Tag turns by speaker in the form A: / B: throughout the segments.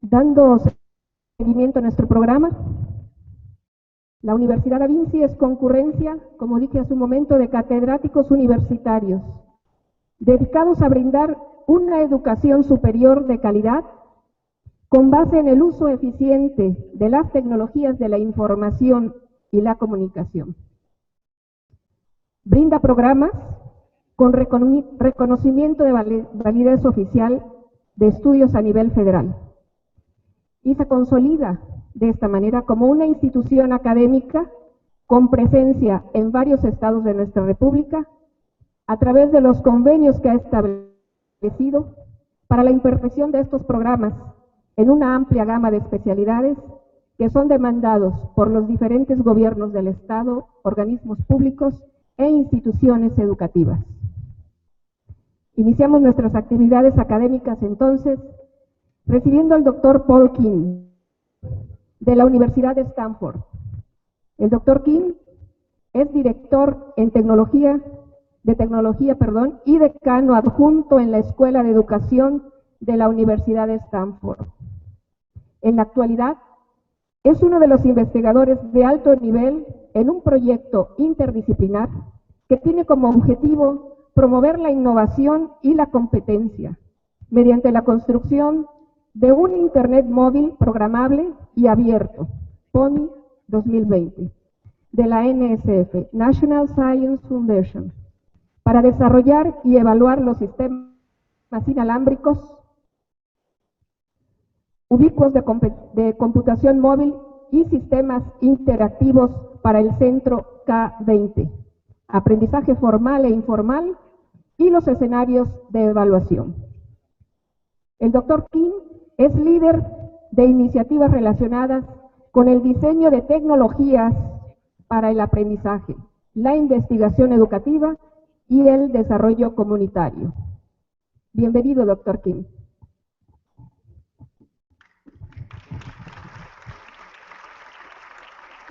A: Dando seguimiento a nuestro programa, la Universidad UDV es concurrencia, como dije hace un momento, de catedráticos universitarios, dedicados a brindar una educación superior de calidad, con base en el uso eficiente de las tecnologías de la información y la comunicación. Brinda programas con reconocimiento de validez oficial de estudios a nivel federal y se consolida de esta manera como una institución académica con presencia en varios estados de nuestra República a través de los convenios que ha establecido para la impartición de estos programas en una amplia gama de especialidades que son demandados por los diferentes gobiernos del Estado, organismos públicos e instituciones educativas. Iniciamos nuestras actividades académicas entonces recibiendo al doctor Paul King de la Universidad de Stanford. El doctor King es director en tecnología y decano adjunto en la Escuela de Educación de la Universidad de Stanford. En la actualidad, es uno de los investigadores de alto nivel en un proyecto interdisciplinar que tiene como objetivo promover la innovación y la competencia mediante la construcción de un Internet móvil programable y abierto, PONI 2020, de la NSF, National Science Foundation, para desarrollar y evaluar los sistemas inalámbricos ubicuos de computación móvil y sistemas interactivos para el centro K20, aprendizaje formal e informal y los escenarios de evaluación. El doctor King es líder de iniciativas relacionadas con el diseño de tecnologías para el aprendizaje, la investigación educativa y el desarrollo comunitario. Bienvenido, doctor King.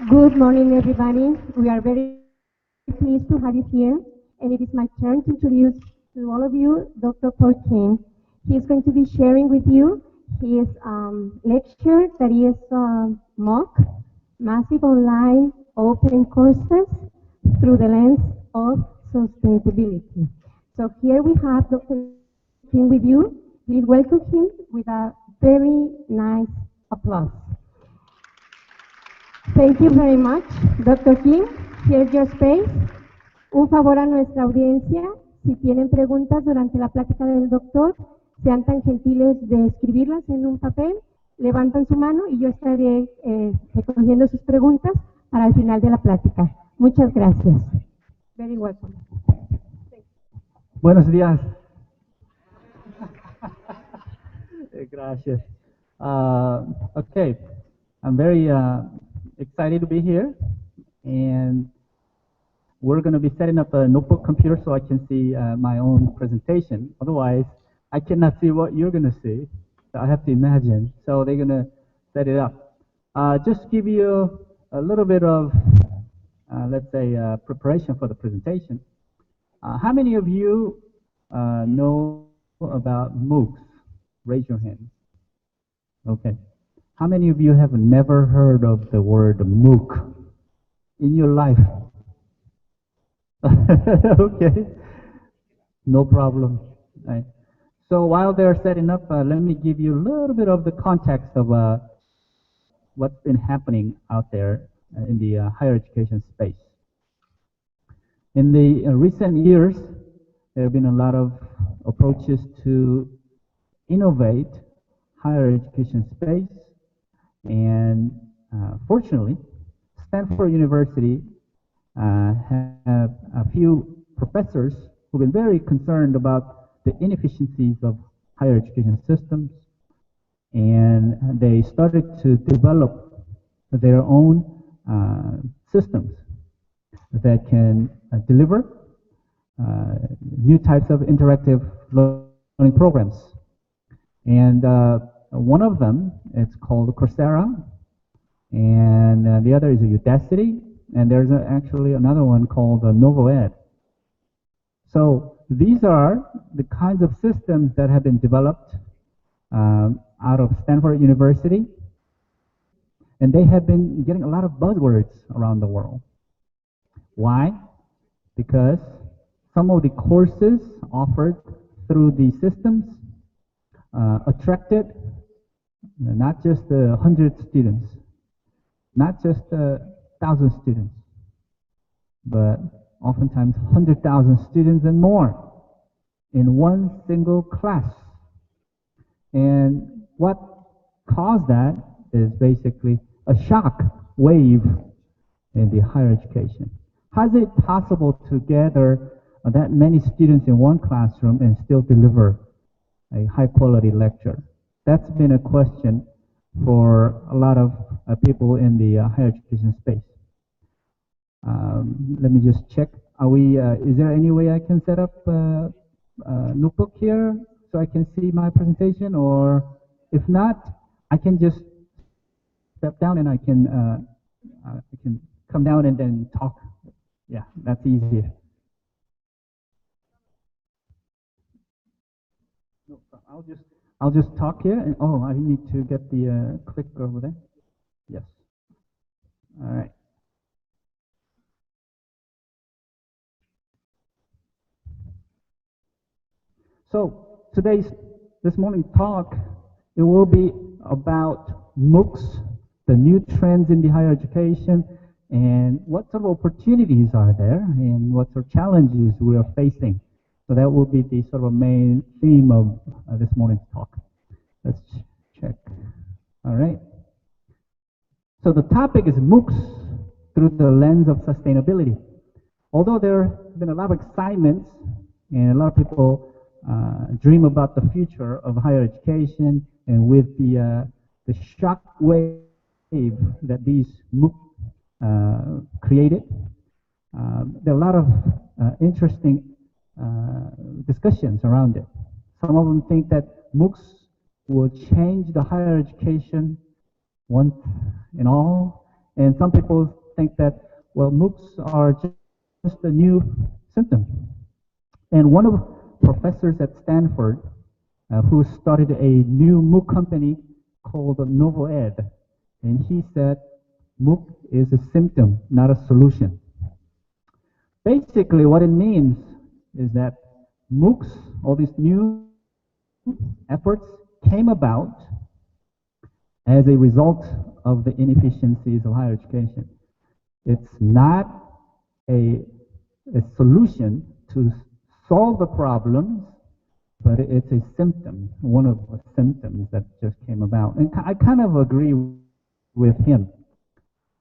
B: Good morning, everybody. We are very pleased to have you here, and it is my turn to introduce to all of you Dr. Paul King. He is going to be sharing with you his lecture that is MOOC, Massive Online Open Courses Through the Lens of Sustainability. So here we have Dr. King with you. Please welcome him with a very nice applause. Thank you very much, Dr. King. Here's your space. Un favor a nuestra audiencia, si tienen preguntas durante la plática del doctor, sean tan gentiles de escribirlas en un papel, levantan su mano y yo estaré recogiendo sus preguntas para el final de la plática. Muchas gracias. Very welcome.
C: Buenos días. Gracias. Okay, I'm very excited to be here, and we're going to be setting up a notebook computer so I can see my own presentation. Otherwise, I cannot see what you're going to see. So I have to imagine. So they're going to set it up. Just give you a little bit of, let's say, preparation for the presentation. How many of you know about MOOCs? Raise your hand. Okay. How many of you have never heard of the word MOOC in your life? Okay, no problem. Right. So while they're setting up, let me give you a little bit of the context of what's been happening out there in the higher education space. In the recent years, there have been a lot of approaches to innovate higher education space. And fortunately, Stanford University have a few professors who've been very concerned about the inefficiencies of higher education systems, and they started to develop their own systems that can deliver new types of interactive learning programs. And one of them, it's called Coursera, and the other is Udacity, and there's actually another one called NovoEd. So these are the kinds of systems that have been developed out of Stanford University, and they have been getting a lot of buzzwords around the world. Why? Because some of the courses offered through the systems attracted not just 100 students, not just 1,000 students, but oftentimes 100,000 students and more in one single class. And what caused that is basically a shock wave in the higher education. How is it possible to gather that many students in one classroom and still deliver a high-quality lecture? That's been a question for a lot of people in the higher education space. Let me just check. Are we? Is there any way I can set up a notebook here so I can see my presentation? Or if not, I can just step down and I can come down and then talk. Yeah, that's easier. No, I'll just talk here. And, oh, I need to get the clicker over there. Yes. All right. So this morning's talk, it will be about MOOCs, the new trends in the higher education, and what sort of opportunities are there, and what sort of challenges we are facing. So that will be the sort of main theme of this morning's talk. Let's check. All right. So the topic is MOOCs through the lens of sustainability. Although there have been a lot of excitement and a lot of people dream about the future of higher education, and with the shock wave that these MOOC created, there are a lot of interesting discussions around it. Some of them think that MOOCs will change the higher education once and all, and some people think that, well, MOOCs are just a new symptom. And one of the professors at Stanford who started a new MOOC company called NovoEd, and he said MOOC is a symptom, not a solution. Basically, what it means is that MOOCs, all these new efforts, came about as a result of the inefficiencies of higher education. It's not a solution to solve the problems, but it's a symptom, one of the symptoms that just came about. And I kind of agree with him.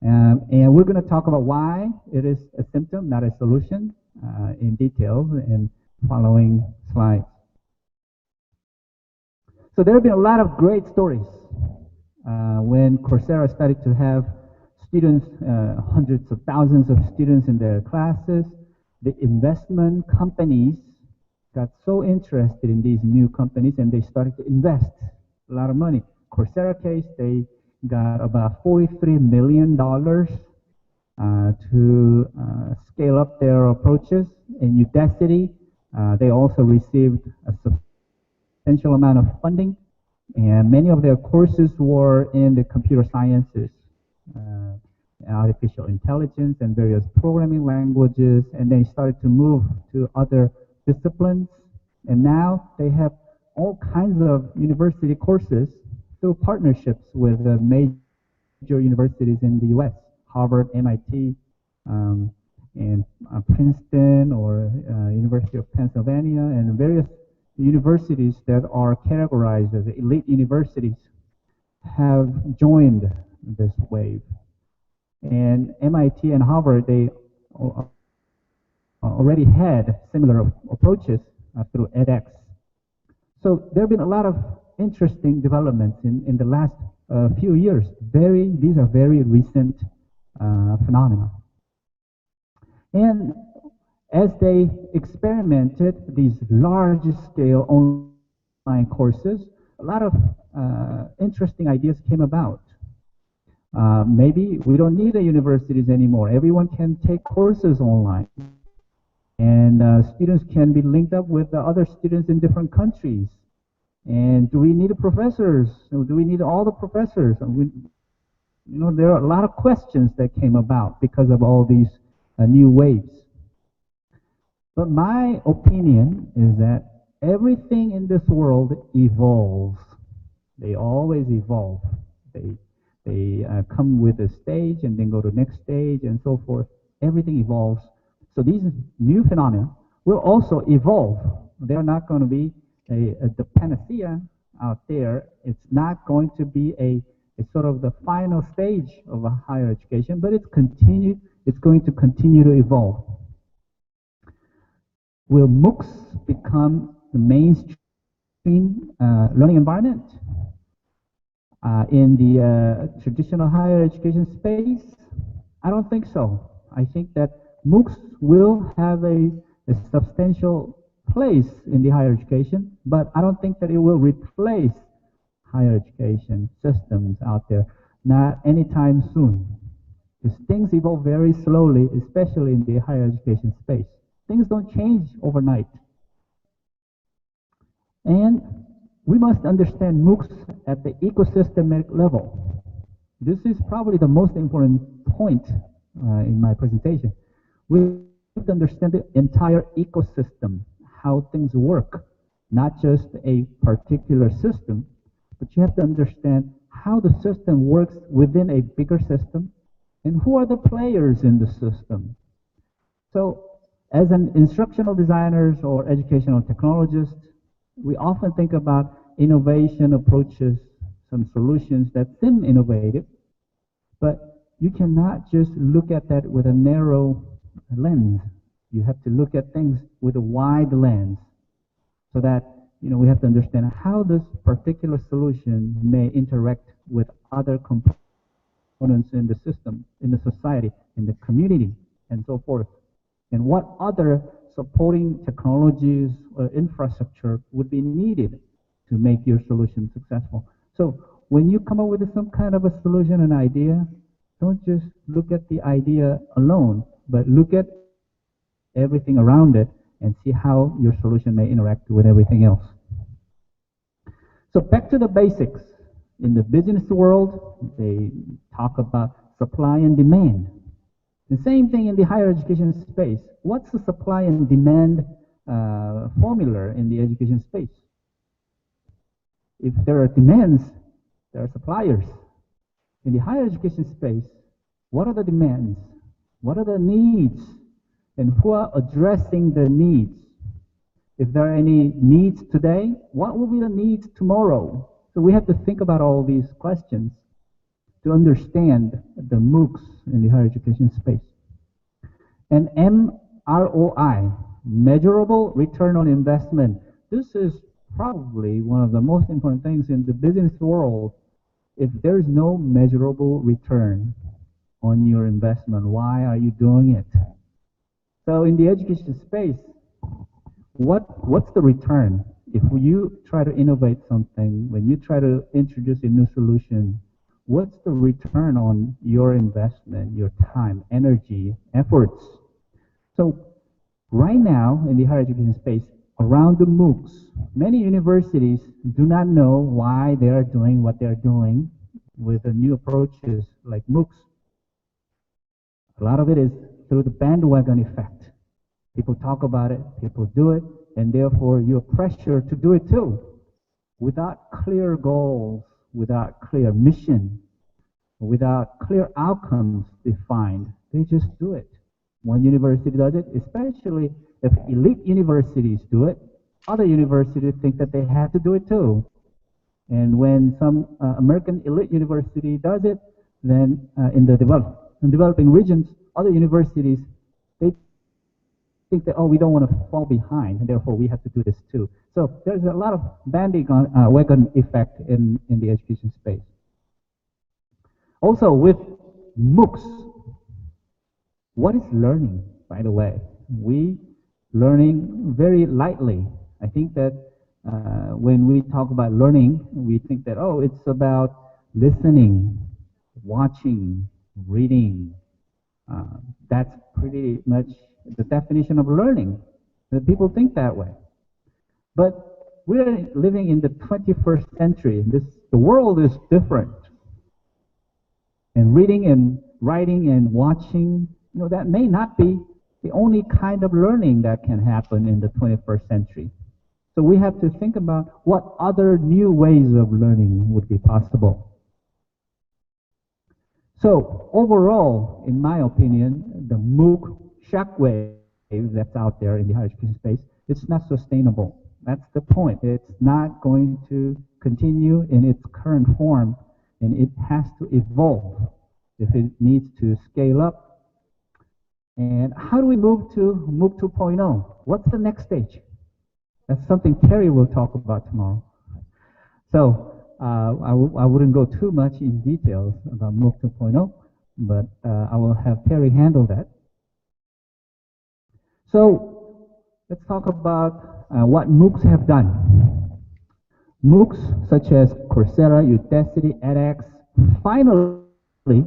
C: And we're going to talk about why it is a symptom, not a solution, in details in following slides. So there have been a lot of great stories when Coursera started to have students, hundreds of thousands of students in their classes. The investment companies got so interested in these new companies, and they started to invest a lot of money. Coursera case, they got about $43 million to scale up their approaches. In Udacity, they also received a substantial amount of funding, and many of their courses were in the computer sciences, artificial intelligence, and various programming languages, and they started to move to other disciplines. And now they have all kinds of university courses through partnerships with major universities in the U.S., Harvard, MIT, and Princeton, or University of Pennsylvania, and various universities that are categorized as elite universities have joined this wave. And MIT and Harvard, they already had similar approaches through edX. So there have been a lot of interesting developments in the last few years. These are very recent phenomena. And as they experimented these large-scale online courses, a lot of interesting ideas came about. Maybe we don't need the universities anymore. Everyone can take courses online. And students can be linked up with other students in different countries. And do we need professors? Do we need all the professors? There are a lot of questions that came about because of all these new waves. But my opinion is that everything in this world evolves. They always evolve. They come with a stage and then go to the next stage and so forth. Everything evolves. So these new phenomena will also evolve. They're not going to be the panacea out there. It's not going to be a sort of the final stage of a higher education, but it's going to continue to evolve. Will MOOCs become the mainstream learning environment in the traditional higher education space? I don't think so. I think that MOOCs will have a substantial place in the higher education, but I don't think that it will replace higher education systems out there, not anytime soon. Because things evolve very slowly, especially in the higher education space. Things don't change overnight. And we must understand MOOCs at the ecosystemic level. This is probably the most important point in my presentation. We have to understand the entire ecosystem, how things work, not just a particular system, but you have to understand how the system works within a bigger system and who are the players in the system. So as an instructional designers or educational technologists, we often think about innovation approaches, some solutions that seem innovative, but you cannot just look at that with a narrow lens. You have to look at things with a wide lens so that we have to understand how this particular solution may interact with other components in the system, in the society, in the community, and so forth. And what other supporting technologies or infrastructure would be needed to make your solution successful. So when you come up with some kind of a solution, an idea, don't just look at the idea alone, but look at everything around it and see how your solution may interact with everything else. So back to the basics. In the business world, they talk about supply and demand. The same thing in the higher education space. What's the supply and demand formula in the education space? If there are demands, there are suppliers. In the higher education space, what are the demands? What are the needs? And who are addressing the needs? If there are any needs today, what will be the needs tomorrow? So we have to think about all these questions to understand the MOOCs in the higher education space. And MROI, measurable return on investment. This is probably one of the most important things in the business world. If there is no measurable return on your investment, why are you doing it? So in the education space, what's the return? If you try to innovate something, when you try to introduce a new solution, what's the return on your investment, your time, energy, efforts? So right now in the higher education space, around the MOOCs, many universities do not know why they are doing what they're doing with the new approaches like MOOCs. A lot of it is through the bandwagon effect. People talk about it, people do it, and therefore you're pressured to do it too. Without clear goals, without clear mission, without clear outcomes defined, they just do it. One university does it, especially if elite universities do it, other universities think that they have to do it too. And when some American elite university does it, then in developing regions, other universities, they think that, oh, we don't want to fall behind, and therefore we have to do this too. So there's a lot of bandwagon effect in the education space. Also with MOOCs, what is learning, by the way? We learning very lightly. I think that when we talk about learning, we think that, oh, it's about listening, watching, reading. That's pretty much the definition of learning. That people think that way. But we're living in the 21st century. The world is different. And reading and writing and watching, that may not be the only kind of learning that can happen in the 21st century. So we have to think about what other new ways of learning would be possible. So overall, in my opinion, the MOOC shockwave that's out there in the higher education space, it's not sustainable. That's the point. It's not going to continue in its current form, and it has to evolve if it needs to scale up. And how do we move to MOOC 2.0? What's the next stage? That's something Terry will talk about tomorrow. So I wouldn't go too much in details about MOOC 2.0, but I will have Terry handle that. So let's talk about what MOOCs have done. MOOCs such as Coursera, Udacity, edX finally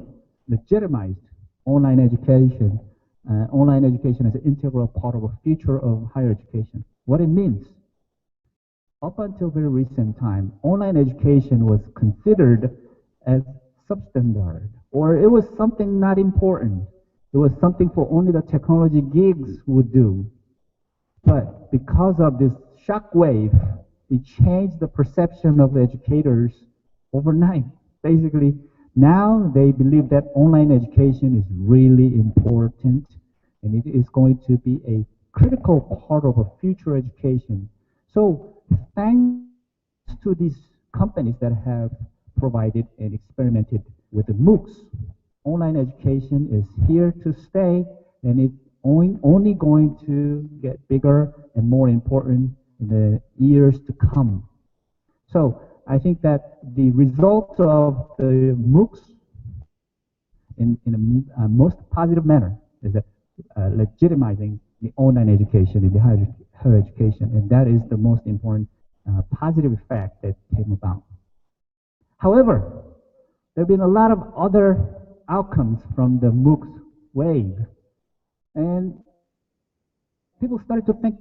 C: legitimized online education as an integral part of the future of higher education. What it means. Up until very recent time, online education was considered as substandard, or it was something not important. It was something for only the technology geeks would do. But because of this shockwave, it changed the perception of the educators overnight. Basically, now they believe that online education is really important, and it is going to be a critical part of a future education. So thanks to these companies that have provided and experimented with the MOOCs, online education is here to stay, and it's only going to get bigger and more important in the years to come. So I think that the result of the MOOCs in a most positive manner is that legitimizing the online education in the higher education, and that is the most important positive effect that came about. However, there have been a lot of other outcomes from the MOOCs wave, and people started to think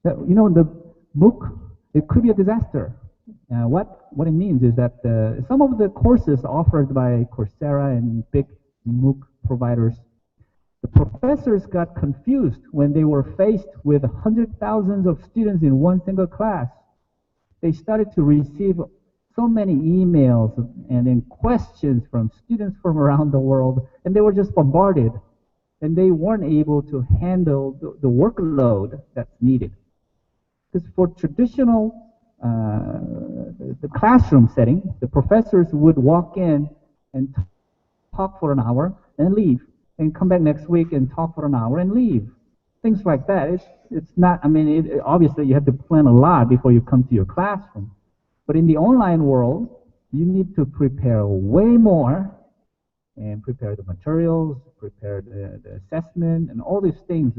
C: that the MOOC, it could be a disaster. What it means is that some of the courses offered by Coursera and big MOOC providers, the professors got confused when they were faced with hundreds of thousands of students in one single class. They started to receive so many emails and then questions from students from around the world, and they were just bombarded, and they weren't able to handle the workload that's needed. Because for traditional the classroom setting, the professors would walk in and talk for an hour and leave, and come back next week and talk for an hour and leave. Things like that. It's not, obviously you have to plan a lot before you come to your classroom. But in the online world, you need to prepare way more, and prepare the materials, prepare the assessment, and all these things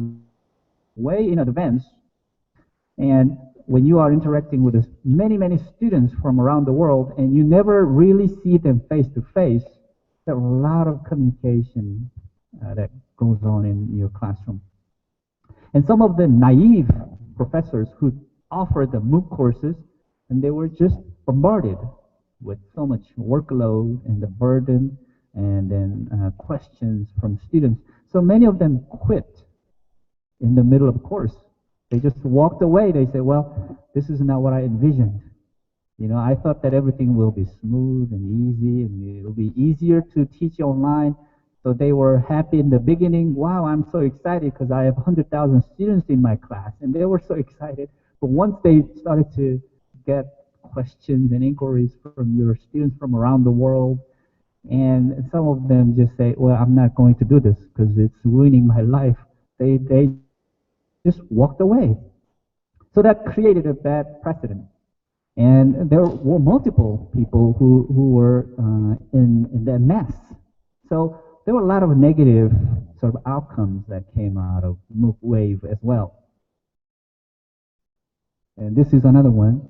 C: way in advance. And when you are interacting with many, many students from around the world, and you never really see them face to face, there's a lot of communication that goes on in your classroom. And some of the naive professors who offered the MOOC courses, and they were just bombarded with so much workload and the burden, and then questions from students. So many of them quit in the middle of the course. They just walked away. They said, well, this is not what I envisioned. I thought that everything will be smooth and easy, and it will be easier to teach online. So they were happy in the beginning. Wow, I'm so excited because I have 100,000 students in my class, and they were so excited. But once they started to get questions and inquiries from your students from around the world, and some of them just say, well, I'm not going to do this because it's ruining my life, they just walked away. So that created a bad precedent. And there were multiple people who were in that mess. So there were a lot of negative sort of outcomes that came out of MOOC wave as well. And this is another one.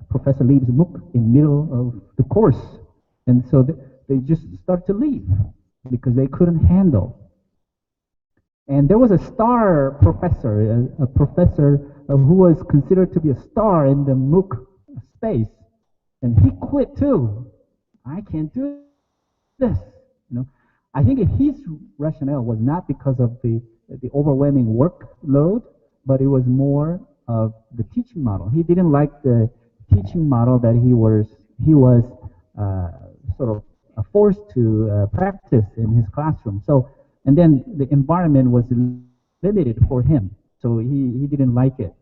C: Professor leaves MOOC in the middle of the course. And so they just start to leave because they couldn't handle. And there was a star professor, a professor who was considered to be a star in the MOOC space, and he quit too. I can't do this. I think his rationale was not because of the overwhelming workload, but it was more of the teaching model. He didn't like the teaching model that he was sort of forced to practice in his classroom. So, and then the environment was limited for him, so he didn't like it.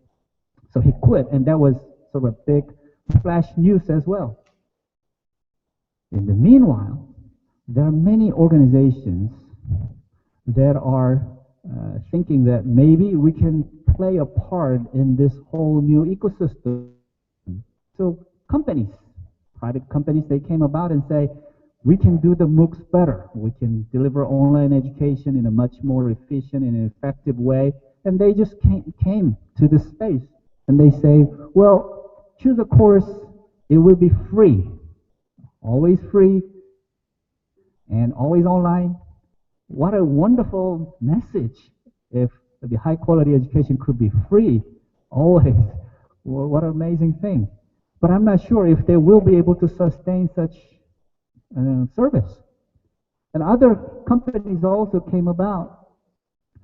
C: So he quit, and that was sort of a big flash news as well. In the meanwhile, there are many organizations that are thinking that maybe we can play a part in this whole new ecosystem. So companies, private companies, they came about and say, we can do the MOOCs better. We can deliver online education in a much more efficient and effective way. And they just came to this space and they say, well, choose a course, it will be free, always free, and always online. What a wonderful message if the high quality education could be free, always. Well, what an amazing thing. But I'm not sure if they will be able to sustain such service. And other companies also came about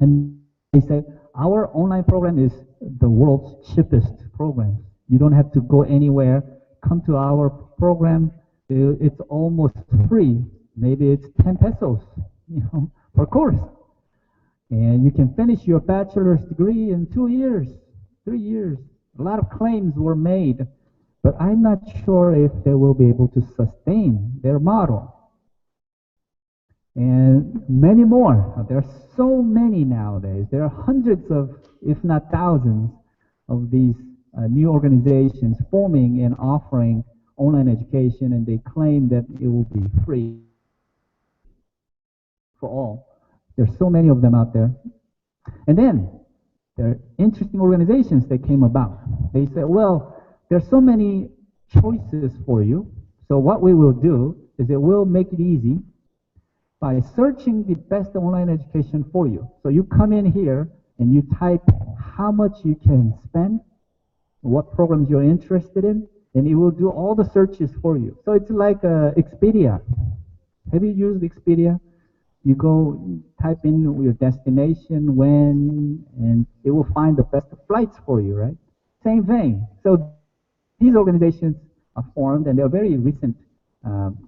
C: and they said, our online program is the world's cheapest program. You don't have to go anywhere. Come to our program. It's almost free. Maybe it's 10 pesos, per course. And you can finish your bachelor's degree in 2 years, 3 years. A lot of claims were made, but I'm not sure if they will be able to sustain their model. And many more. There are so many nowadays. There are hundreds of, if not thousands, of these new organizations forming and offering online education, and they claim that it will be free for all. There's so many of them out there. And then there are interesting organizations that came about. They said, well, there's so many choices for you, so what we will do is it will make it easy by searching the best online education for you. So you come in here and you type how much you can spend, what programs you're interested in, and it will do all the searches for you. So it's like Expedia. Have you used Expedia? You go type in your destination, when, and it will find the best flights for you, right? Same thing. So these organizations are formed, and they're very recent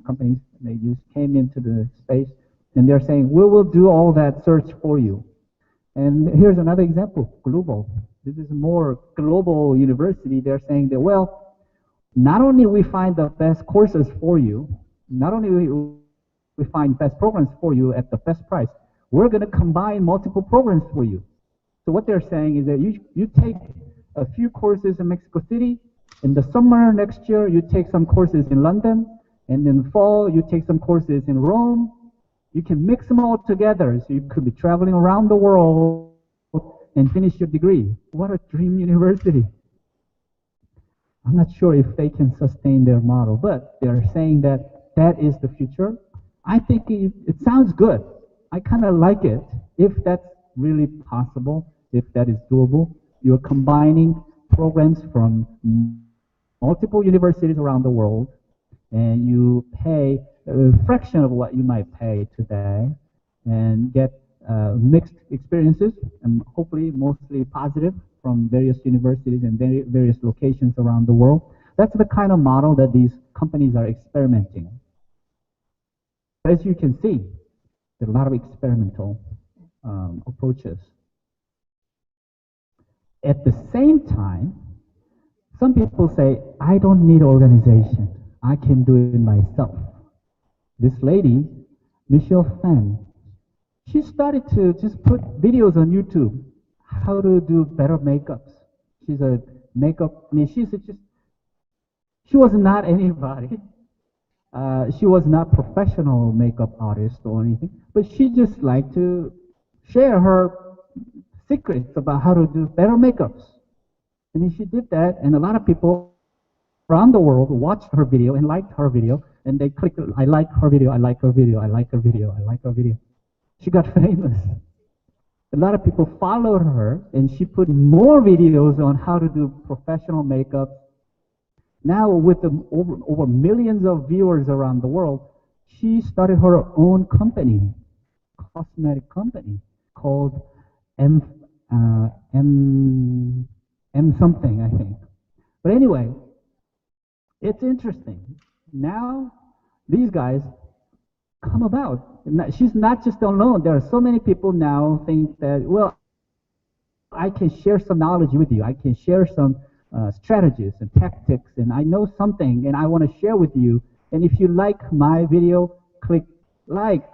C: companies. They just came into the space, and they're saying, we will do all that search for you. And here's another example, Global. This is more global university. They're saying that, well, not only we find the best courses for you, not only we find best programs for you at the best price, we're going to combine multiple programs for you. So what they're saying is that you take a few courses in Mexico City, in the summer next year you take some courses in London, and in the fall you take some courses in Rome. You can mix them all together, so you could be traveling around the world and finish your degree. What a dream university. I'm not sure if they can sustain their model, but they're saying that that is the future. I think it sounds good. I kind of like it. If that's really possible, if that is doable, you're combining programs from multiple universities around the world, and you pay a fraction of what you might pay today and get mixed experiences, and hopefully mostly positive, from various universities and various locations around the world. That's the kind of model that these companies are experimenting. As you can see, there are a lot of experimental approaches. At the same time, some people say, I don't need organization. I can do it myself. This lady, Michelle Fan, she started to just put videos on YouTube, how to do better makeups. She's a makeup, she was not anybody. She was not professional makeup artist or anything, but she just liked to share her secrets about how to do better makeups. And then she did that, and a lot of people around the world watched her video and liked her video, and they clicked, I like her video, I like her video, I like her video, I like her video. She got famous. A lot of people followed her, and she put more videos on how to do professional makeup. Now, with over millions of viewers around the world, she started her own company, cosmetic company, called M something, I think. But anyway, it's interesting. Now, these guys come about. She's not just alone. There are so many people now think that, well, I can share some knowledge with you. I can share some strategies and tactics, and I know something, and I want to share with you. And if you like my video, click like.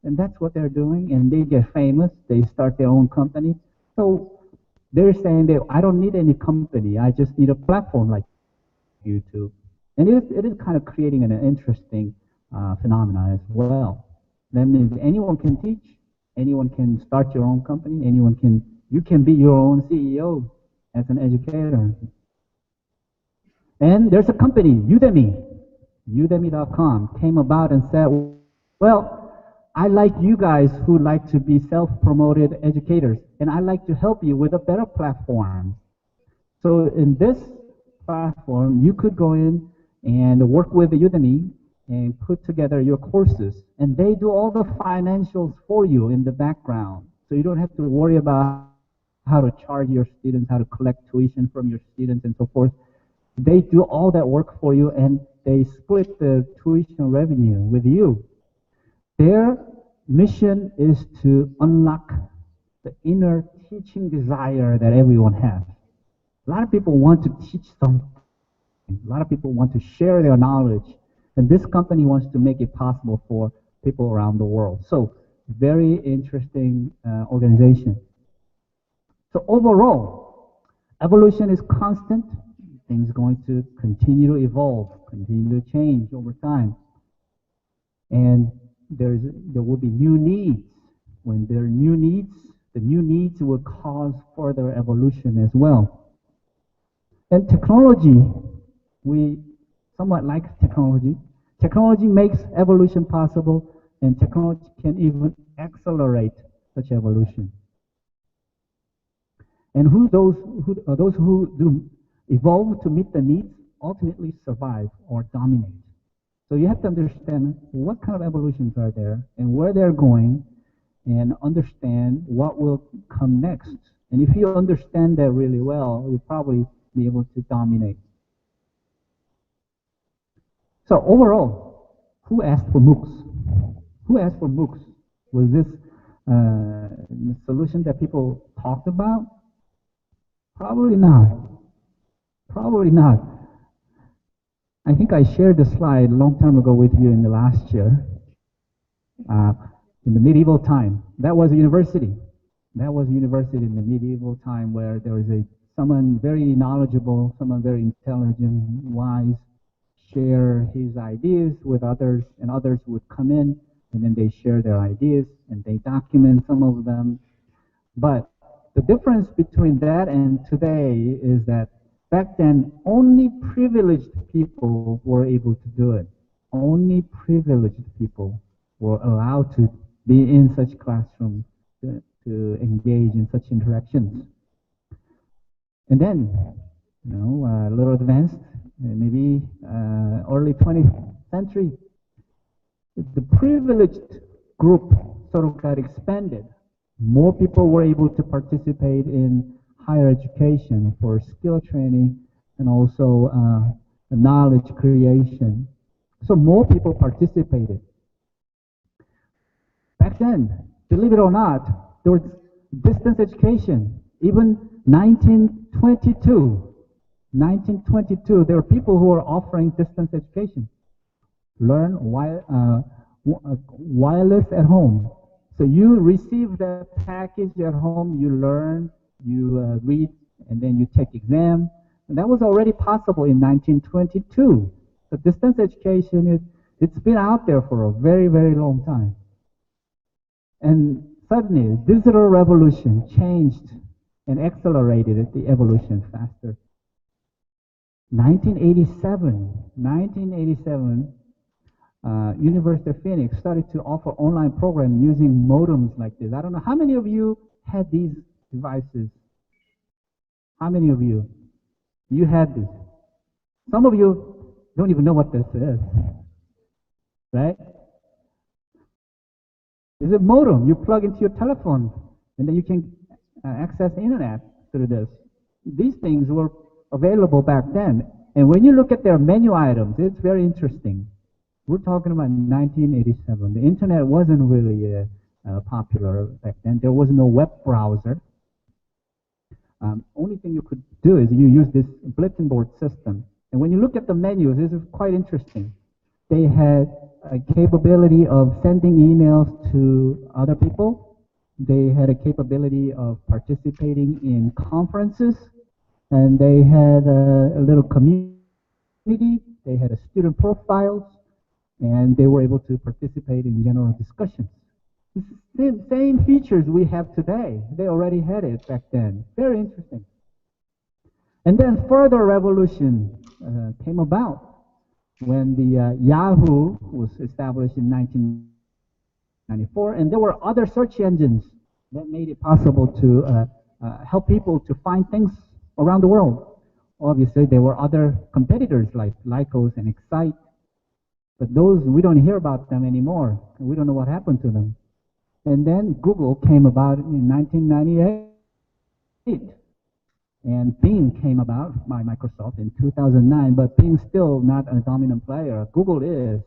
C: And that's what they're doing, and they get famous. They start their own company. So they're saying that I don't need any company. I just need a platform like YouTube. And it is kind of creating an interesting phenomena as well. That means anyone can teach, anyone can start your own company, you can be your own CEO as an educator. And there's a company, Udemy.com, came about and said, well, I like you guys who like to be self-promoted educators, and I like to help you with a better platform. So in this platform, you could go in and work with Udemy and put together your courses, and they do all the financials for you in the background. So you don't have to worry about how to charge your students, how to collect tuition from your students, and so forth. They do all that work for you, and they split the tuition revenue with you. Their mission is to unlock the inner teaching desire that everyone has. A lot of people want to teach something. A lot of people want to share their knowledge. And this company wants to make it possible for people around the world. So, very interesting organization. So overall, evolution is constant. Things are going to continue to evolve, continue to change over time. And there will be new needs. When there are new needs, the new needs will cause further evolution as well. And technology, we somewhat like technology. Technology makes evolution possible, and technology can even accelerate such evolution. And those who do evolve to meet the needs ultimately survive or dominate. So you have to understand what kind of evolutions are there and where they're going, and understand what will come next. And if you understand that really well, you'll probably be able to dominate. So overall, who asked for MOOCs? Who asked for MOOCs? Was this the solution that people talked about? Probably not. Probably not. I think I shared the slide a long time ago with you in the last year. In the medieval time, that was a university. That was a university in the medieval time where there was someone very knowledgeable, someone very intelligent, wise, share his ideas with others, and others would come in, and then they share their ideas, and they document some of them. But the difference between that and today is that back then, only privileged people were able to do it. Only privileged people were allowed to be in such classrooms, to engage in such interactions. And then, a little advanced, maybe early 20th century, the privileged group sort of got expanded. More people were able to participate in higher education for skill training and also knowledge creation. So more people participated. Back then, believe it or not, there was distance education. Even 1922, there were people who were offering distance education. Learn wireless at home. So you receive the package at home, you learn, you read, and then you take exam. And that was already possible in 1922. So distance education, it's been out there for a very, very long time. And suddenly, digital revolution changed and accelerated the evolution faster. 1987, University of Phoenix started to offer online program using modems like this. I don't know how many of you had these devices? How many of you? You had this. Some of you don't even know what this is, right? It's a modem you plug into your telephone, and then you can access the internet through this. These things were available back then. And when you look at their menu items, it's very interesting. We're talking about 1987. The internet wasn't really popular back then. There was no web browser. Only thing you could do is you use this bulletin board system. And when you look at the menus, this is quite interesting. They had a capability of sending emails to other people. They had a capability of participating in conferences. And they had a little community. They had a student profiles. And they were able to participate in general discussions. The same features we have today. They already had it back then. Very interesting. And then further revolution came about when the Yahoo was established in 1994, and there were other search engines that made it possible to help people to find things around the world. Obviously, there were other competitors like Lycos and Excite, but those, we don't hear about them anymore. We don't know what happened to them. And then Google came about in 1998. And Bing came about by Microsoft in 2009, but Bing's still not a dominant player. Google is.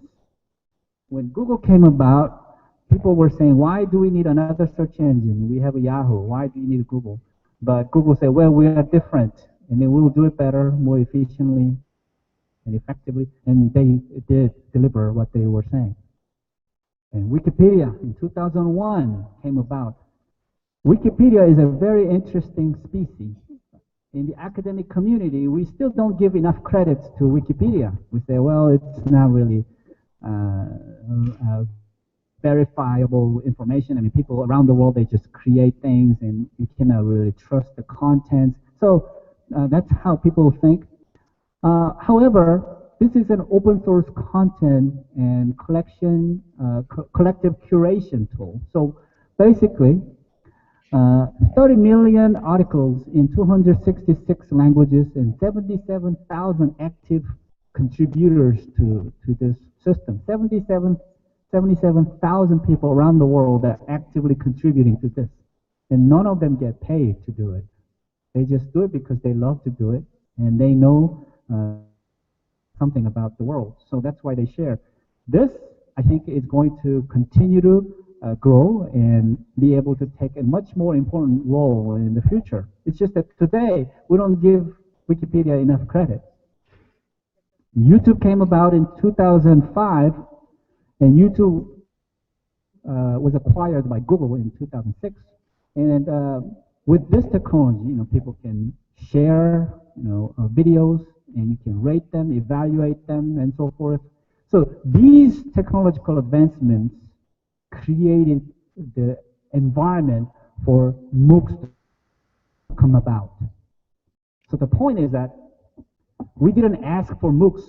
C: When Google came about, people were saying, why do we need another search engine? We have a Yahoo. Why do you need Google? But Google said, well, we are different, and then we will do it better, more efficiently, and effectively. And they did deliver what they were saying. And Wikipedia in 2001 came about. Wikipedia is a very interesting species. In the academic community, we still don't give enough credit to Wikipedia. We say, well, it's not really verifiable information. I mean, people around the world, they just create things, and you cannot really trust the contents. So that's how people think. However, this is an open source content and collection, collective curation tool. So basically, 30 million articles in 266 languages and 77,000 active contributors to this system. 77,000 people around the world that are actively contributing to this. And none of them get paid to do it. They just do it because they love to do it, and they know something about the world. So that's why they share. This, I think, is going to continue to grow and be able to take a much more important role in the future. It's just that today, we don't give Wikipedia enough credit. YouTube came about in 2005, and YouTube was acquired by Google in 2006. And with this technology, people can share, videos, and you can rate them, evaluate them, and so forth. So these technological advancements created the environment for MOOCs to come about. So the point is that we didn't ask for MOOCs.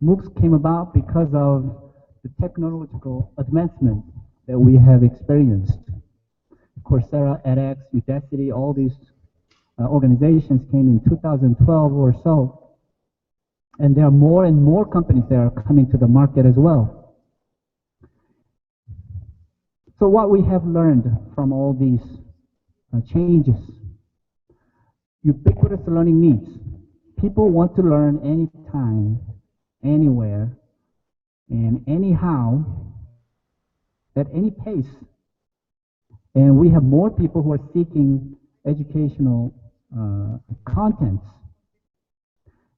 C: MOOCs came about because of the technological advancement that we have experienced. Coursera, edX, Udacity, all these organizations came in 2012 or so. And there are more and more companies that are coming to the market as well. So what we have learned from all these changes, ubiquitous learning needs. People want to learn anytime, anywhere, and anyhow, at any pace. And we have more people who are seeking educational contents.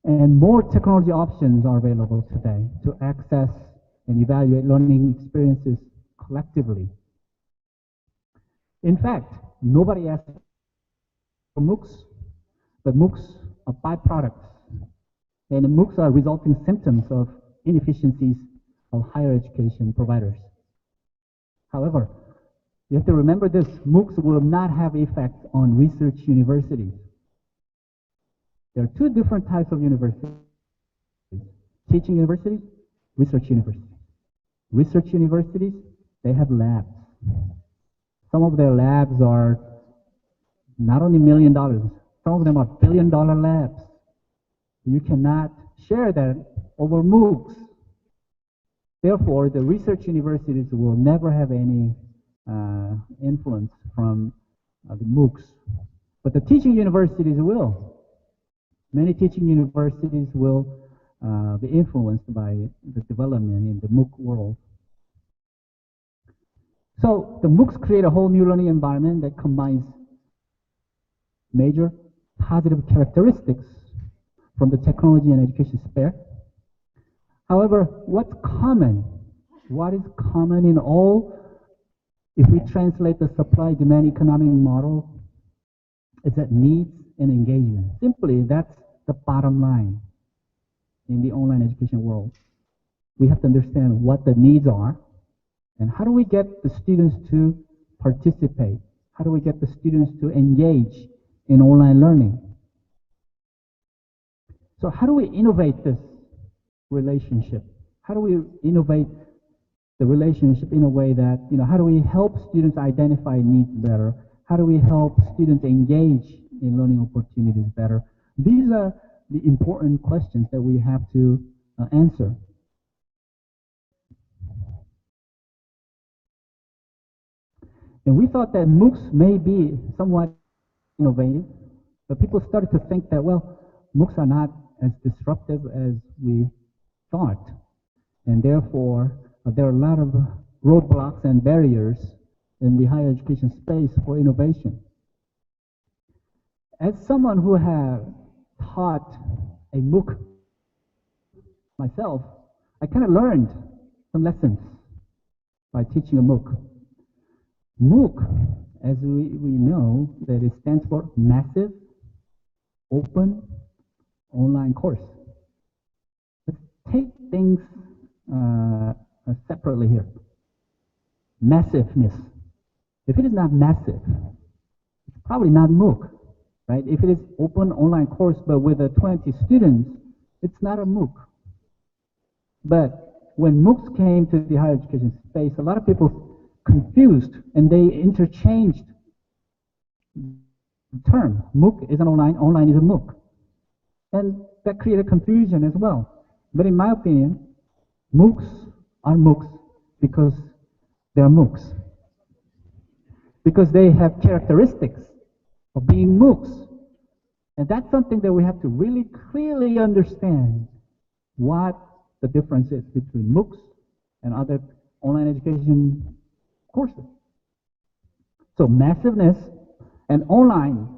C: And more technology options are available today to access and evaluate learning experiences collectively. In fact, nobody asked for MOOCs, but MOOCs are byproducts. And MOOCs are resulting symptoms of inefficiencies of higher education providers. However, you have to remember this, MOOCs will not have effect on research universities. There are two different types of universities: teaching universities, research universities. Research universities, they have labs. Some of their labs are not only $1 million, some of them are billion-dollar labs. You cannot share that over MOOCs. Therefore, the research universities will never have any influence from the MOOCs. But the teaching universities will. Many teaching universities will be influenced by the development in the MOOC world. So the MOOCs create a whole new learning environment that combines major positive characteristics from the technology and education sphere. However, what's common? What is common in all, if we translate the supply-demand economic model, is that needs and engagement. Simply, that's the bottom line in the online education world. We have to understand what the needs are, and how do we get the students to participate? How do we get the students to engage in online learning? So how do we innovate this relationship? How do we innovate the relationship in a way that, how do we help students identify needs better? How do we help students engage in learning opportunities better? These are the important questions that we have to answer. And we thought that MOOCs may be somewhat innovative, but people started to think that, well, MOOCs are not as disruptive as we thought. And therefore, there are a lot of roadblocks and barriers in the higher education space for innovation. As someone who has taught a MOOC myself, I kind of learned some lessons by teaching a MOOC. MOOC, as we know, that it stands for Massive Open Online Course. Let's take things separately here. Massiveness. If it is not massive, it's probably not MOOC, right? If it is open online course but with 20 students, it's not a MOOC. But when MOOCs came to the higher education space, a lot of people confused and they interchanged the term. MOOC is an online is a MOOC. And that created confusion as well. But in my opinion, MOOCs are MOOCs because they're MOOCs. Because they have characteristics of being MOOCs. And that's something that we have to really clearly understand what the difference is between MOOCs and other online education courses. So massiveness and online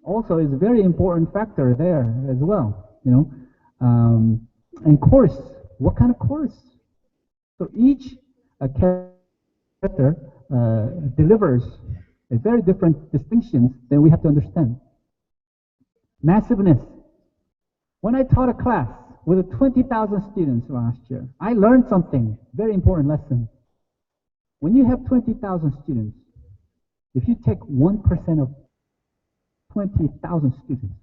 C: also is a very important factor there as well, And course, what kind of course? So each character delivers a very different distinctions that we have to understand. Massiveness. When I taught a class with 20,000 students last year, I learned something, very important lesson. When you have 20,000 students, if you take 1% of 20,000 students,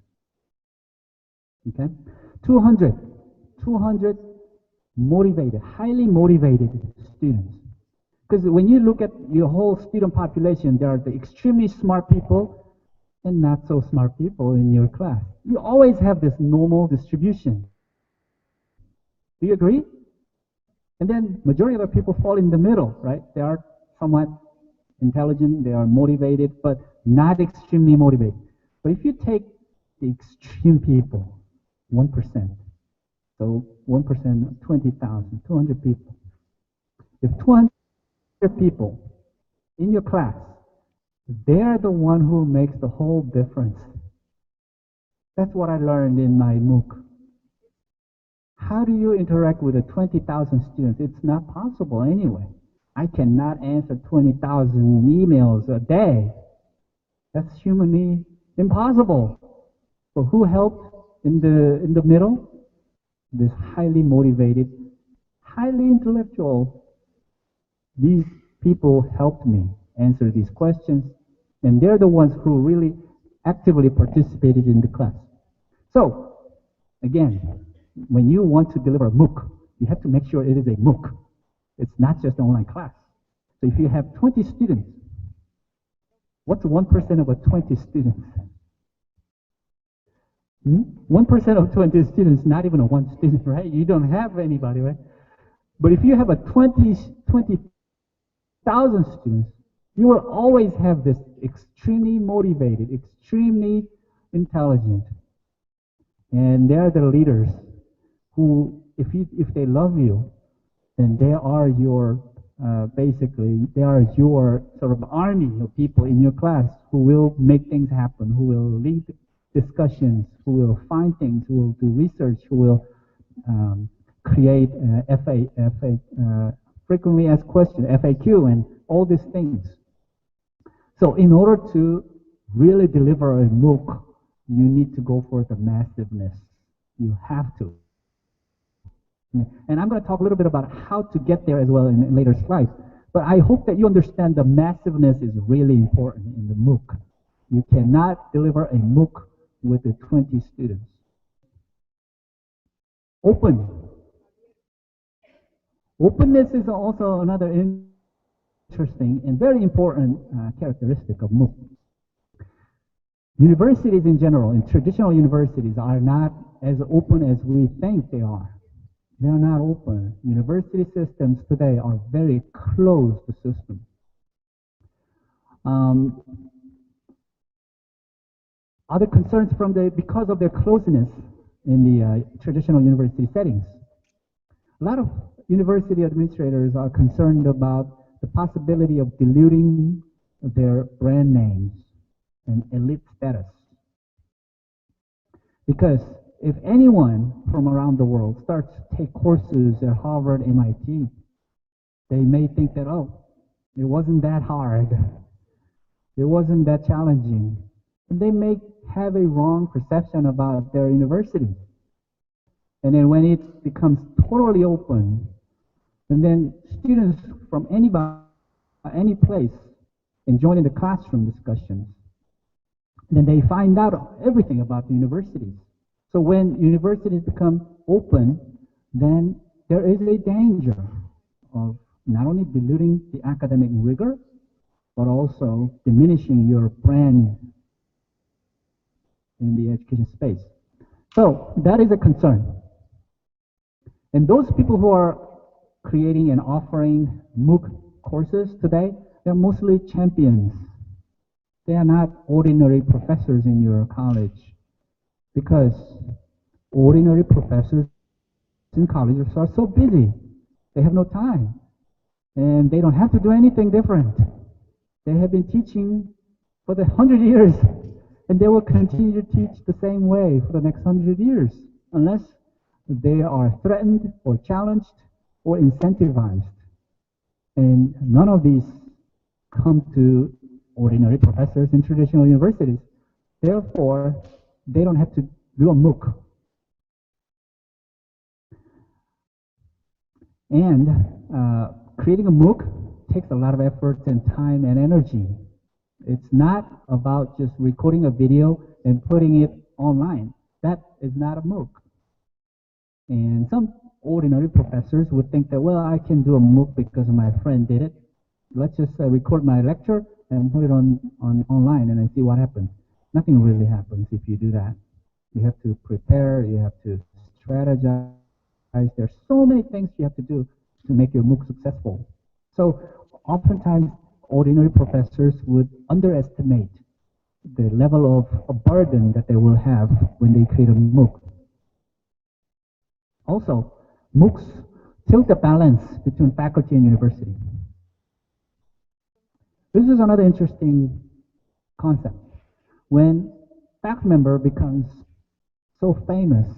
C: okay, 200 motivated, highly motivated students. Because when you look at your whole student population, there are the extremely smart people and not so smart people in your class. You always have this normal distribution. Do you agree? And then majority of the people fall in the middle, right? They are somewhat intelligent, they are motivated, but not extremely motivated. But if you take the extreme people, 1%, so 1% of 20,000, 200 people. If 200 people in your class, they're the one who makes the whole difference. That's what I learned in my MOOC. How do you interact with 20,000 students? It's not possible anyway. I cannot answer 20,000 emails a day. That's humanly impossible. So who helped in the middle? This highly motivated, highly intellectual. These people helped me answer these questions, and they're the ones who really actively participated in the class. So, again, when you want to deliver a MOOC, you have to make sure it is a MOOC. It's not just an online class. So if you have 20 students, What's 1% of a 20 students? 1% of 20 students, not even a one student, right? You don't have anybody, right? But if you have a 20,000 students, you will always have this extremely motivated, extremely intelligent. And they're the leaders who, if they love you, then they are your, basically, they are your sort of army of people in your class who will make things happen, who will lead discussions, who will find things, who will do research, who will create frequently asked questions, FAQ, and all these things. So in order to really deliver a MOOC, you need to go for the massiveness. You have to. And I'm going to talk a little bit about how to get there as well in later slides. But I hope that you understand the massiveness is really important in the MOOC. You cannot deliver a MOOC with the 20 students. Open. Openness is also another interesting and very important characteristic of MOOC. Universities in general, and traditional universities, are not as open as we think they are. They are not open. University systems today are very closed systems. Other concerns because of their closeness in the traditional university settings. A lot of university administrators are concerned about the possibility of diluting their brand names and elite status. Because if anyone from around the world starts to take courses at Harvard, MIT, they may think that, oh, it wasn't that hard. It wasn't that challenging. And they may have a wrong perception about their university. And then when it becomes totally open, and then students from any place can join in the classroom discussions, then they find out everything about the universities. So when universities become open, then there is a danger of not only diluting the academic rigor, but also diminishing your brand in the education space. So that is a concern. And those people who are creating and offering MOOC courses today, they're mostly champions. They are not ordinary professors in your college, because ordinary professors in colleges are so busy. They have no time, and they don't have to do anything different. They have been teaching for the 100 years, and they will continue to teach the same way for the next 100 years, unless they are threatened or challenged or incentivized. And none of these come to ordinary professors in traditional universities. Therefore, they don't have to do a MOOC. And creating a MOOC takes a lot of effort and time and energy. It's not about just recording a video and putting it online. That is not a MOOC. And some ordinary professors would think that, well, I can do a MOOC because my friend did it. Let's just record my lecture and put it on online and I see what happens. Nothing really happens if you do that. You have to prepare, you have to strategize. There's so many things you have to do to make your MOOC successful. So oftentimes, ordinary professors would underestimate the level of a burden that they will have when they create a MOOC. Also, MOOCs tilt the balance between faculty and university. This is another interesting concept. When a faculty member becomes so famous,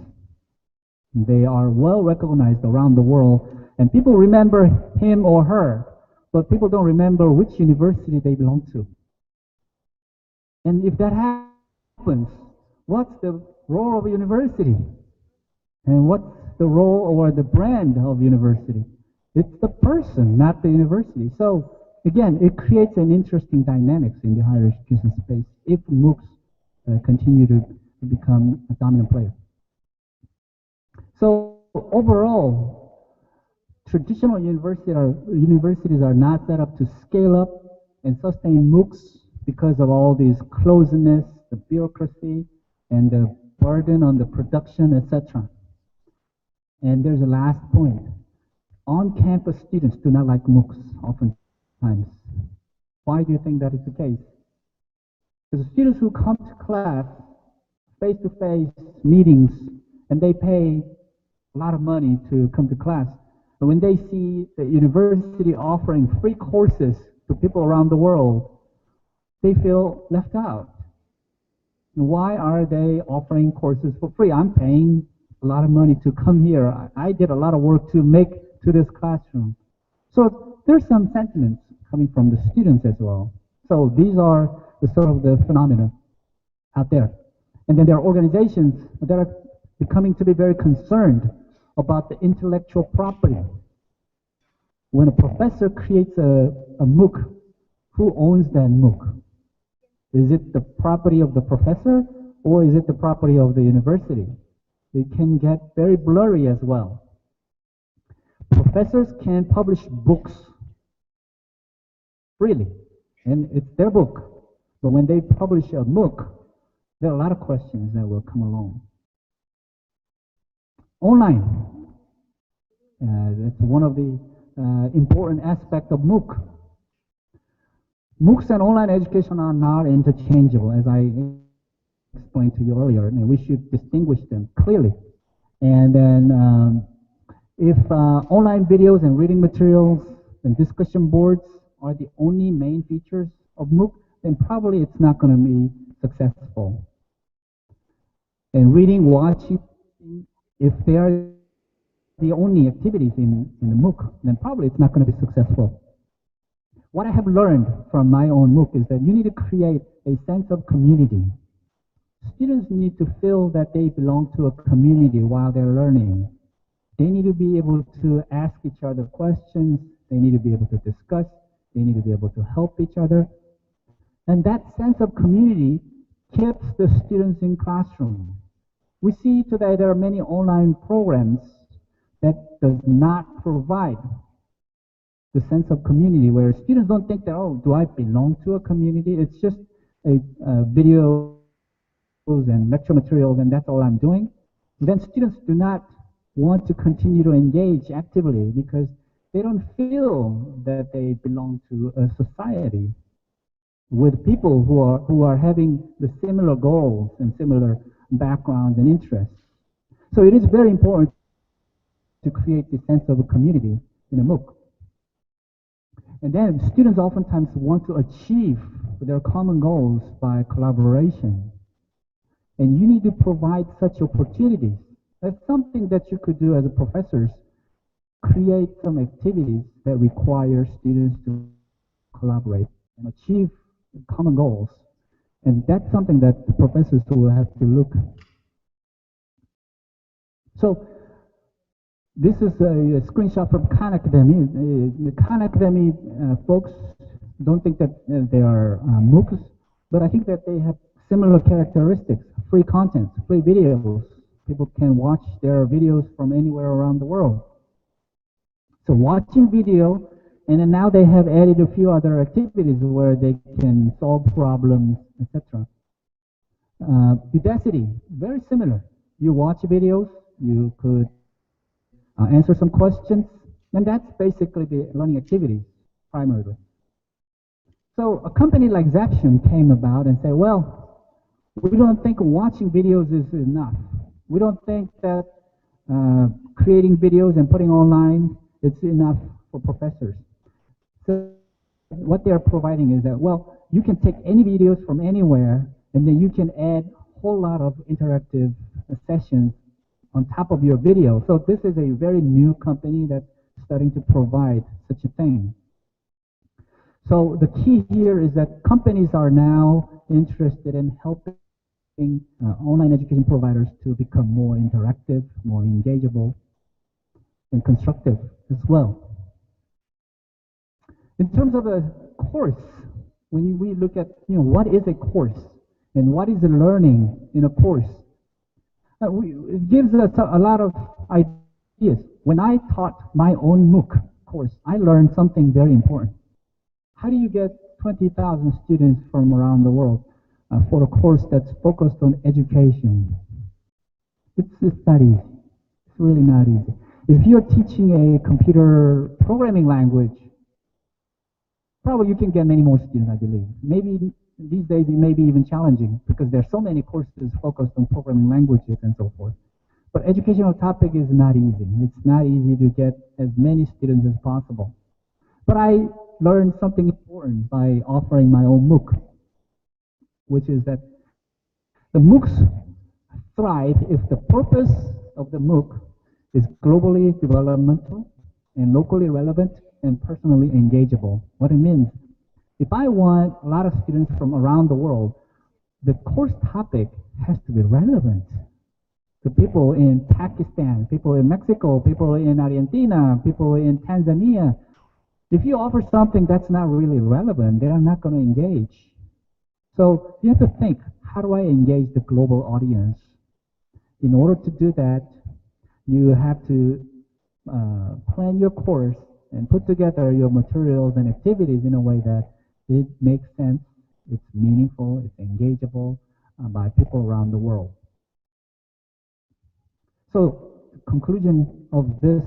C: they are well recognized around the world, and people remember him or her, but people don't remember which university they belong to. And if that happens, what's the role of a university? And what's the role or the brand of university? It's the person, not the university. So again, it creates an interesting dynamics in the higher education space if MOOCs continue to become a dominant player. So overall, traditional universities are not set up to scale up and sustain MOOCs because of all these closeness, the bureaucracy, and the burden on the production, etc. And there's a last point. On-campus students do not like MOOCs oftentimes. Why do you think that is the case? Because the students who come to class, face-to-face meetings, and they pay a lot of money to come to class, but when they see the university offering free courses to people around the world, they feel left out. Why are they offering courses for free? I'm paying a lot of money to come here. I did a lot of work to make to this classroom. So there's some sentiments coming from the students as well. So these are the sort of the phenomena out there. And then there are organizations that are becoming to be very concerned about the intellectual property. When a professor creates a MOOC, who owns that MOOC? Is it the property of the professor, or is it the property of the university? It can get very blurry as well. Professors can publish books freely, and it's their book. But when they publish a MOOC, there are a lot of questions that will come along. Online. That's one of the important aspects of MOOC. MOOCs and online education are not interchangeable, as I explained to you earlier, and we should distinguish them clearly. And then if online videos and reading materials and discussion boards are the only main features of MOOC, then probably it's not going to be successful. And reading, watching, if they are the only activities in the MOOC, then probably it's not going to be successful. What I have learned from my own MOOC is that you need to create a sense of community. Students need to feel that they belong to a community while they're learning. They need to be able to ask each other questions. They need to be able to discuss. They need to be able to help each other. And that sense of community keeps the students in classroom. We see today there are many online programs that does not provide the sense of community, where students don't think that, oh, do I belong to a community? It's just a videos and lecture materials, and that's all I'm doing. Then students do not want to continue to engage actively because they don't feel that they belong to a society with people who are having the similar goals and similar backgrounds and interests. So it is very important to create the sense of a community in a MOOC. And then students oftentimes want to achieve their common goals by collaboration. And you need to provide such opportunities. That's something that you could do as a professors. Create some activities that require students to collaborate and achieve common goals. And that's something that the professors will have to look. So this is a screenshot from Khan Academy. The Khan Academy folks don't think that they are MOOCs, but I think that they have similar characteristics. Free content, free videos. People can watch their videos from anywhere around the world. So watching video, and then now they have added a few other activities where they can solve problems, etc. Udacity, very similar. You watch videos, you could answer some questions, and that's basically the learning activities, primarily. So a company like Zaption came about and said, well, we don't think watching videos is enough. We don't think that creating videos and putting online is enough for professors. So what they're providing is that, well, you can take any videos from anywhere, and then you can add a whole lot of interactive sessions on top of your video. So this is a very new company that's starting to provide such a thing. So the key here is that companies are now interested in helping online education providers to become more interactive, more engageable, and constructive as well. In terms of a course, when we look at, what is a course and what is the learning in a course, it gives us a lot of ideas. When I taught my own MOOC course, I learned something very important. How do you get 20,000 students from around the world for a course that's focused on education. It's not easy. It's really not easy. If you're teaching a computer programming language, probably you can get many more students, I believe. Maybe these days it may be even challenging because there are so many courses focused on programming languages and so forth. But educational topic is not easy. It's not easy to get as many students as possible. But I learned something important by offering my own MOOC, which is that the MOOCs thrive if the purpose of the MOOC is globally developmental and locally relevant and personally engageable. What it means, if I want a lot of students from around the world, the course topic has to be relevant to people in Pakistan, people in Mexico, people in Argentina, people in Tanzania. If you offer something that's not really relevant, they're not going to engage. So you have to think, how do I engage the global audience? In order to do that, you have to plan your course and put together your materials and activities in a way that it makes sense, it's meaningful, it's engageable by people around the world. So the conclusion of this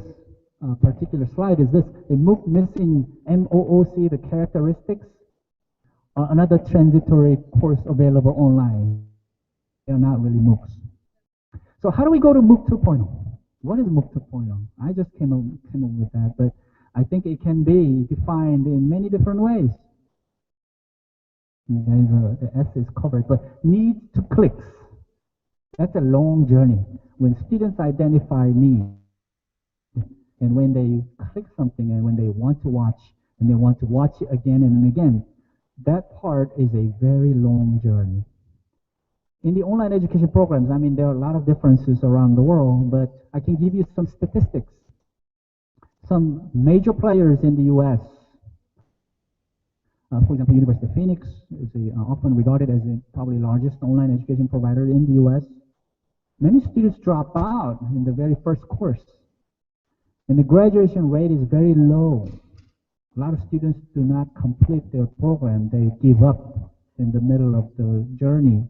C: particular slide is this: a MOOC missing MOOC, the characteristics, or another transitory course available online. They're not really MOOCs. So how do we go to MOOC 2.0? What is MOOC 2.0? I just came up with that, but I think it can be defined in many different ways. The S is covered, but needs to clicks. That's a long journey. When students identify needs, and when they click something, and when they want to watch, and they want to watch it again and again, that part is a very long journey. In the online education programs, I mean, there are a lot of differences around the world, but I can give you some statistics. Some major players in the U.S., for example, University of Phoenix is often regarded as the probably largest online education provider in the U.S. Many students drop out in the very first course, and the graduation rate is very low. A lot of students do not complete their program. They give up in the middle of the journey.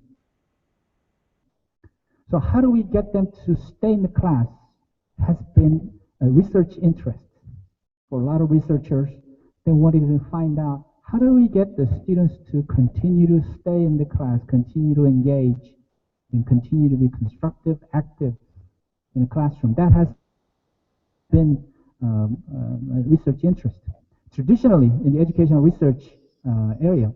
C: So how do we get them to stay in the class has been a research interest for a lot of researchers. They wanted to find out, how do we get the students to continue to stay in the class, continue to engage, and continue to be constructive, active in the classroom? That has been a research interest. Traditionally, in the educational research area,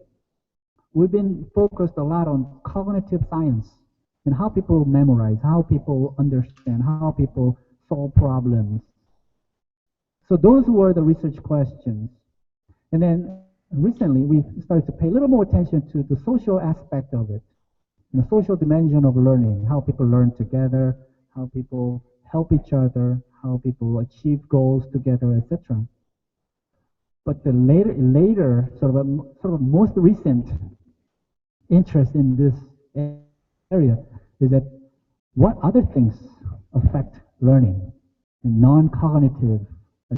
C: we've been focused a lot on cognitive science and how people memorize, how people understand, how people solve problems. So those were the research questions. And then recently, we started to pay a little more attention to the social aspect of it, the social dimension of learning, how people learn together, how people help each other, how people achieve goals together, etc. But the later sort of most recent interest in this area is that what other things affect learning? The non-cognitive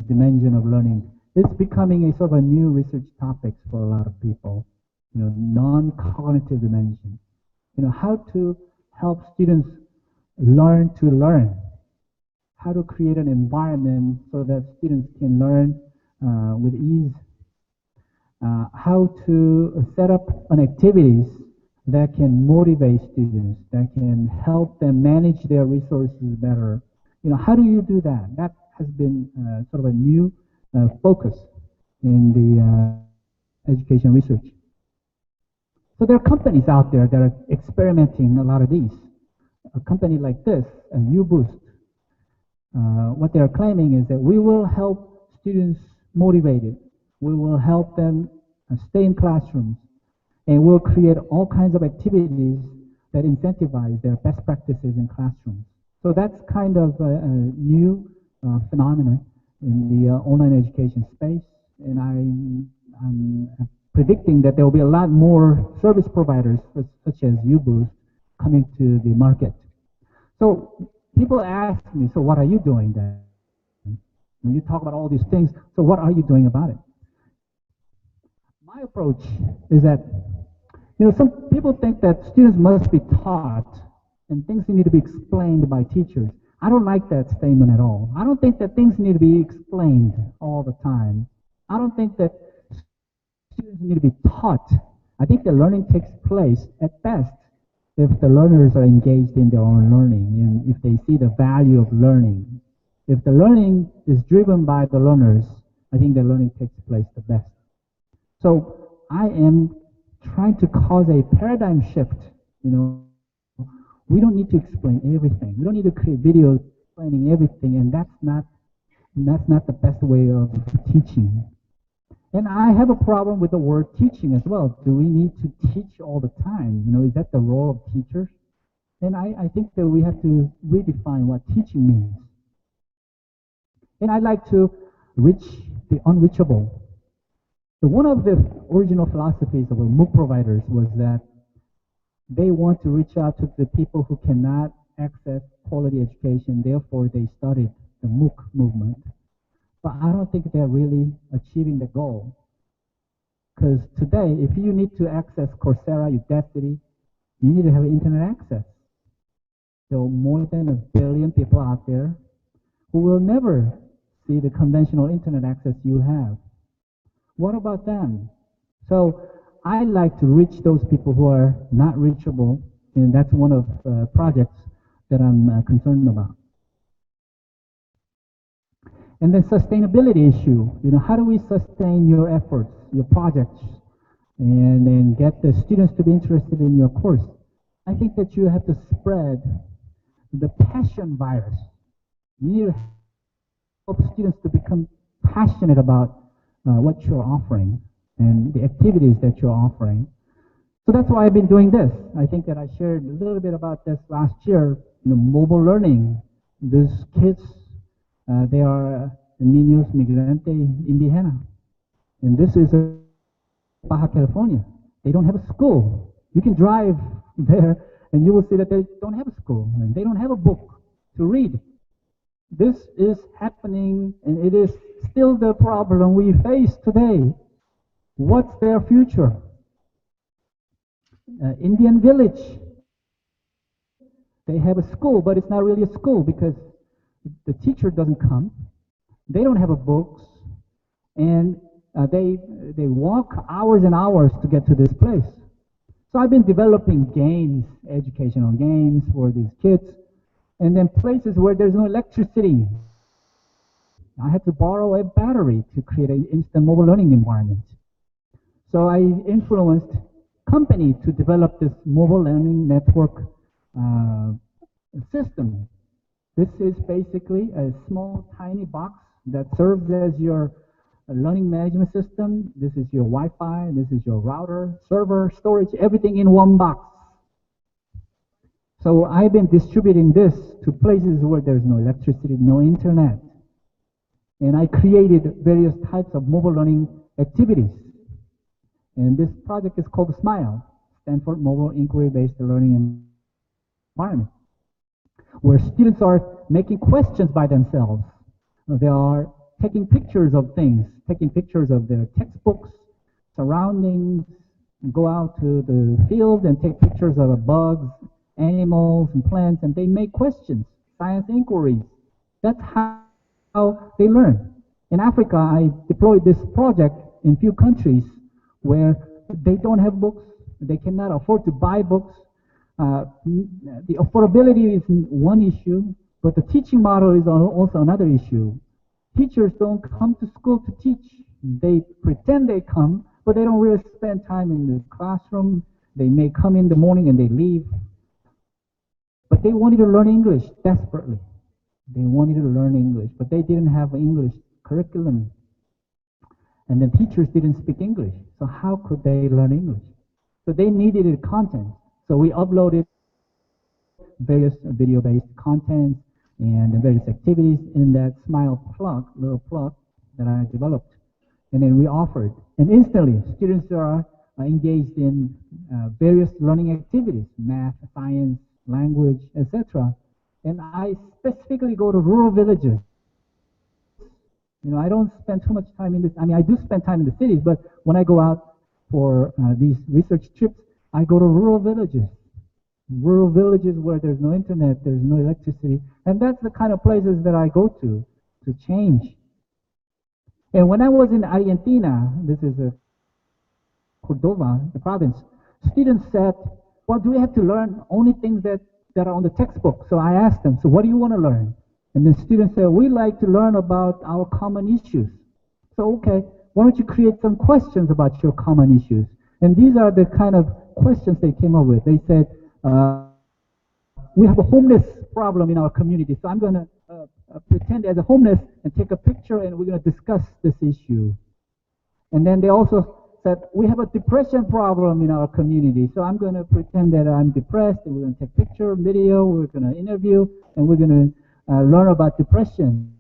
C: dimension of learning is becoming a sort of a new research topic for a lot of people. You know, non-cognitive dimension. You know, how to help students learn to learn. How to create an environment so that students can learn with ease. How to set up an activities that can motivate students, that can help them manage their resources better. You know, how do you do that? That has been sort of a new focus in the education research. So there are companies out there that are experimenting a lot of these. A company like this, UBoost, what they're claiming is that we will help students motivated. We will help them stay in classrooms, and we'll create all kinds of activities that incentivize their best practices in classrooms. So that's kind of a new phenomenon in the online education space, and I'm predicting that there will be a lot more service providers such as UBoost coming to the market. So people ask me, so what are you doing then? When you talk about all these things, so what are you doing about it? My my approach is that, some people think that students must be taught and things need to be explained by teachers. I don't like that statement at all. I don't think that things need to be explained all the time. I don't think that students need to be taught. I think the learning takes place at best if the learners are engaged in their own learning and if they see the value of learning. If the learning is driven by the learners, I think the learning takes place the best. So I am trying to cause a paradigm shift. We don't need to explain everything. We don't need to create videos explaining everything, and that's not the best way of teaching. And I have a problem with the word teaching as well. Do we need to teach all the time? Is that the role of teachers? And I think that we have to redefine what teaching means. And I'd like to reach the unreachable. So one of the original philosophies of MOOC providers was that they want to reach out to the people who cannot access quality education, therefore they started the MOOC movement. But I don't think they're really achieving the goal. Because today, if you need to access Coursera, Udacity, you need to have internet access. There are more than 1 billion people out there who will never see the conventional internet access you have. What about them? So I like to reach those people who are not reachable, and that's one of the projects that I'm concerned about. And then sustainability issue. How do we sustain your efforts, your projects, and then get the students to be interested in your course? I think that you have to spread the passion virus. You need to help students to become passionate about what you're offering and the activities that you're offering. So that's why I've been doing this. I think that I shared a little bit about this last year, mobile learning. These kids, they are niños migrantes indígenas. And this is Baja California. They don't have a school. You can drive there and you will see that they don't have a school and they don't have a book to read. This is happening, and it is still the problem we face today. What's their future? Indian village. They have a school, but it's not really a school because the teacher doesn't come. They don't have a books, and they walk hours and hours to get to this place. So I've been developing games, educational games for these kids, and then places where there's no electricity. I had to borrow a battery to create an instant mobile learning environment. So I influenced company to develop this mobile learning network system. This is basically a small, tiny box that serves as your learning management system. This is your Wi-Fi, this is your router, server, storage, everything in one box. So I've been distributing this to places where there's no electricity, no internet. And I created various types of mobile learning activities. And this project is called SMILE, Stanford Mobile Inquiry-Based Learning Environment, where students are making questions by themselves. They are taking pictures of things, taking pictures of their textbooks, surroundings, and go out to the field and take pictures of bugs, animals, and plants, and they make questions, science inquiries. That's how they learn. In Africa, I deployed this project in few countries where they don't have books, they cannot afford to buy books. The affordability is one issue, but the teaching model is also another issue. Teachers don't come to school to teach. They pretend they come, but they don't really spend time in the classroom. They may come in the morning and they leave. But they wanted to learn English desperately. They wanted to learn English, but they didn't have an English curriculum. And the teachers didn't speak English. So how could they learn English? So they needed content. So we uploaded various video-based content and various activities in that SMILE plug, little plug that I developed. And then we offered. And instantly, students are engaged in various learning activities, math, science, language, etc. And I specifically go to rural villages. I don't spend too much time in this. I mean, I do spend time in the cities, but when I go out, for these research trips, I go to rural villages where there's no internet, there's no electricity, and that's the kind of places that I go to change. And when I was in Argentina, this is Cordova, the province, students said, well, do we have to learn only things that are on the textbook? So I asked them, so what do you want to learn? And the students said, we like to learn about our common issues. So, okay, why don't you create some questions about your common issues? And these are the kind of questions they came up with. They said, we have a homeless problem in our community, so I'm going to pretend as a homeless and take a picture, and we're going to discuss this issue. And then they also said, we have a depression problem in our community, so I'm going to pretend that I'm depressed, and we're going to take picture, video, we're going to interview, and we're going to learn about depression.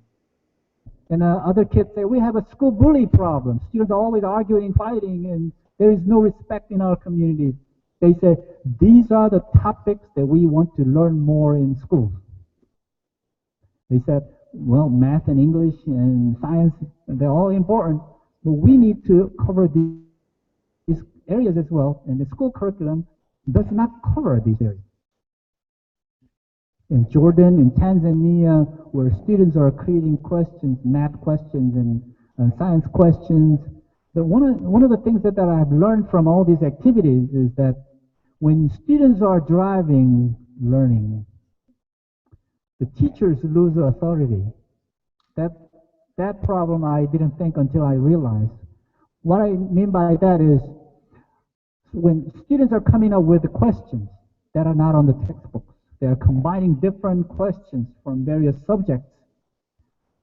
C: And other kids say, we have a school bully problem. Students are always arguing, fighting, and there is no respect in our community. They say, these are the topics that we want to learn more in schools. They said, well, math and English and science, they're all important, but we need to cover these areas as well, and the school curriculum does not cover these areas. In Jordan, in Tanzania, where students are creating questions, math questions and science questions, one of the things that I've learned from all these activities is that when students are driving learning, the teachers lose authority. That problem I didn't think until I realized. What I mean by that is when students are coming up with the questions that are not on the textbooks, they are combining different questions from various subjects.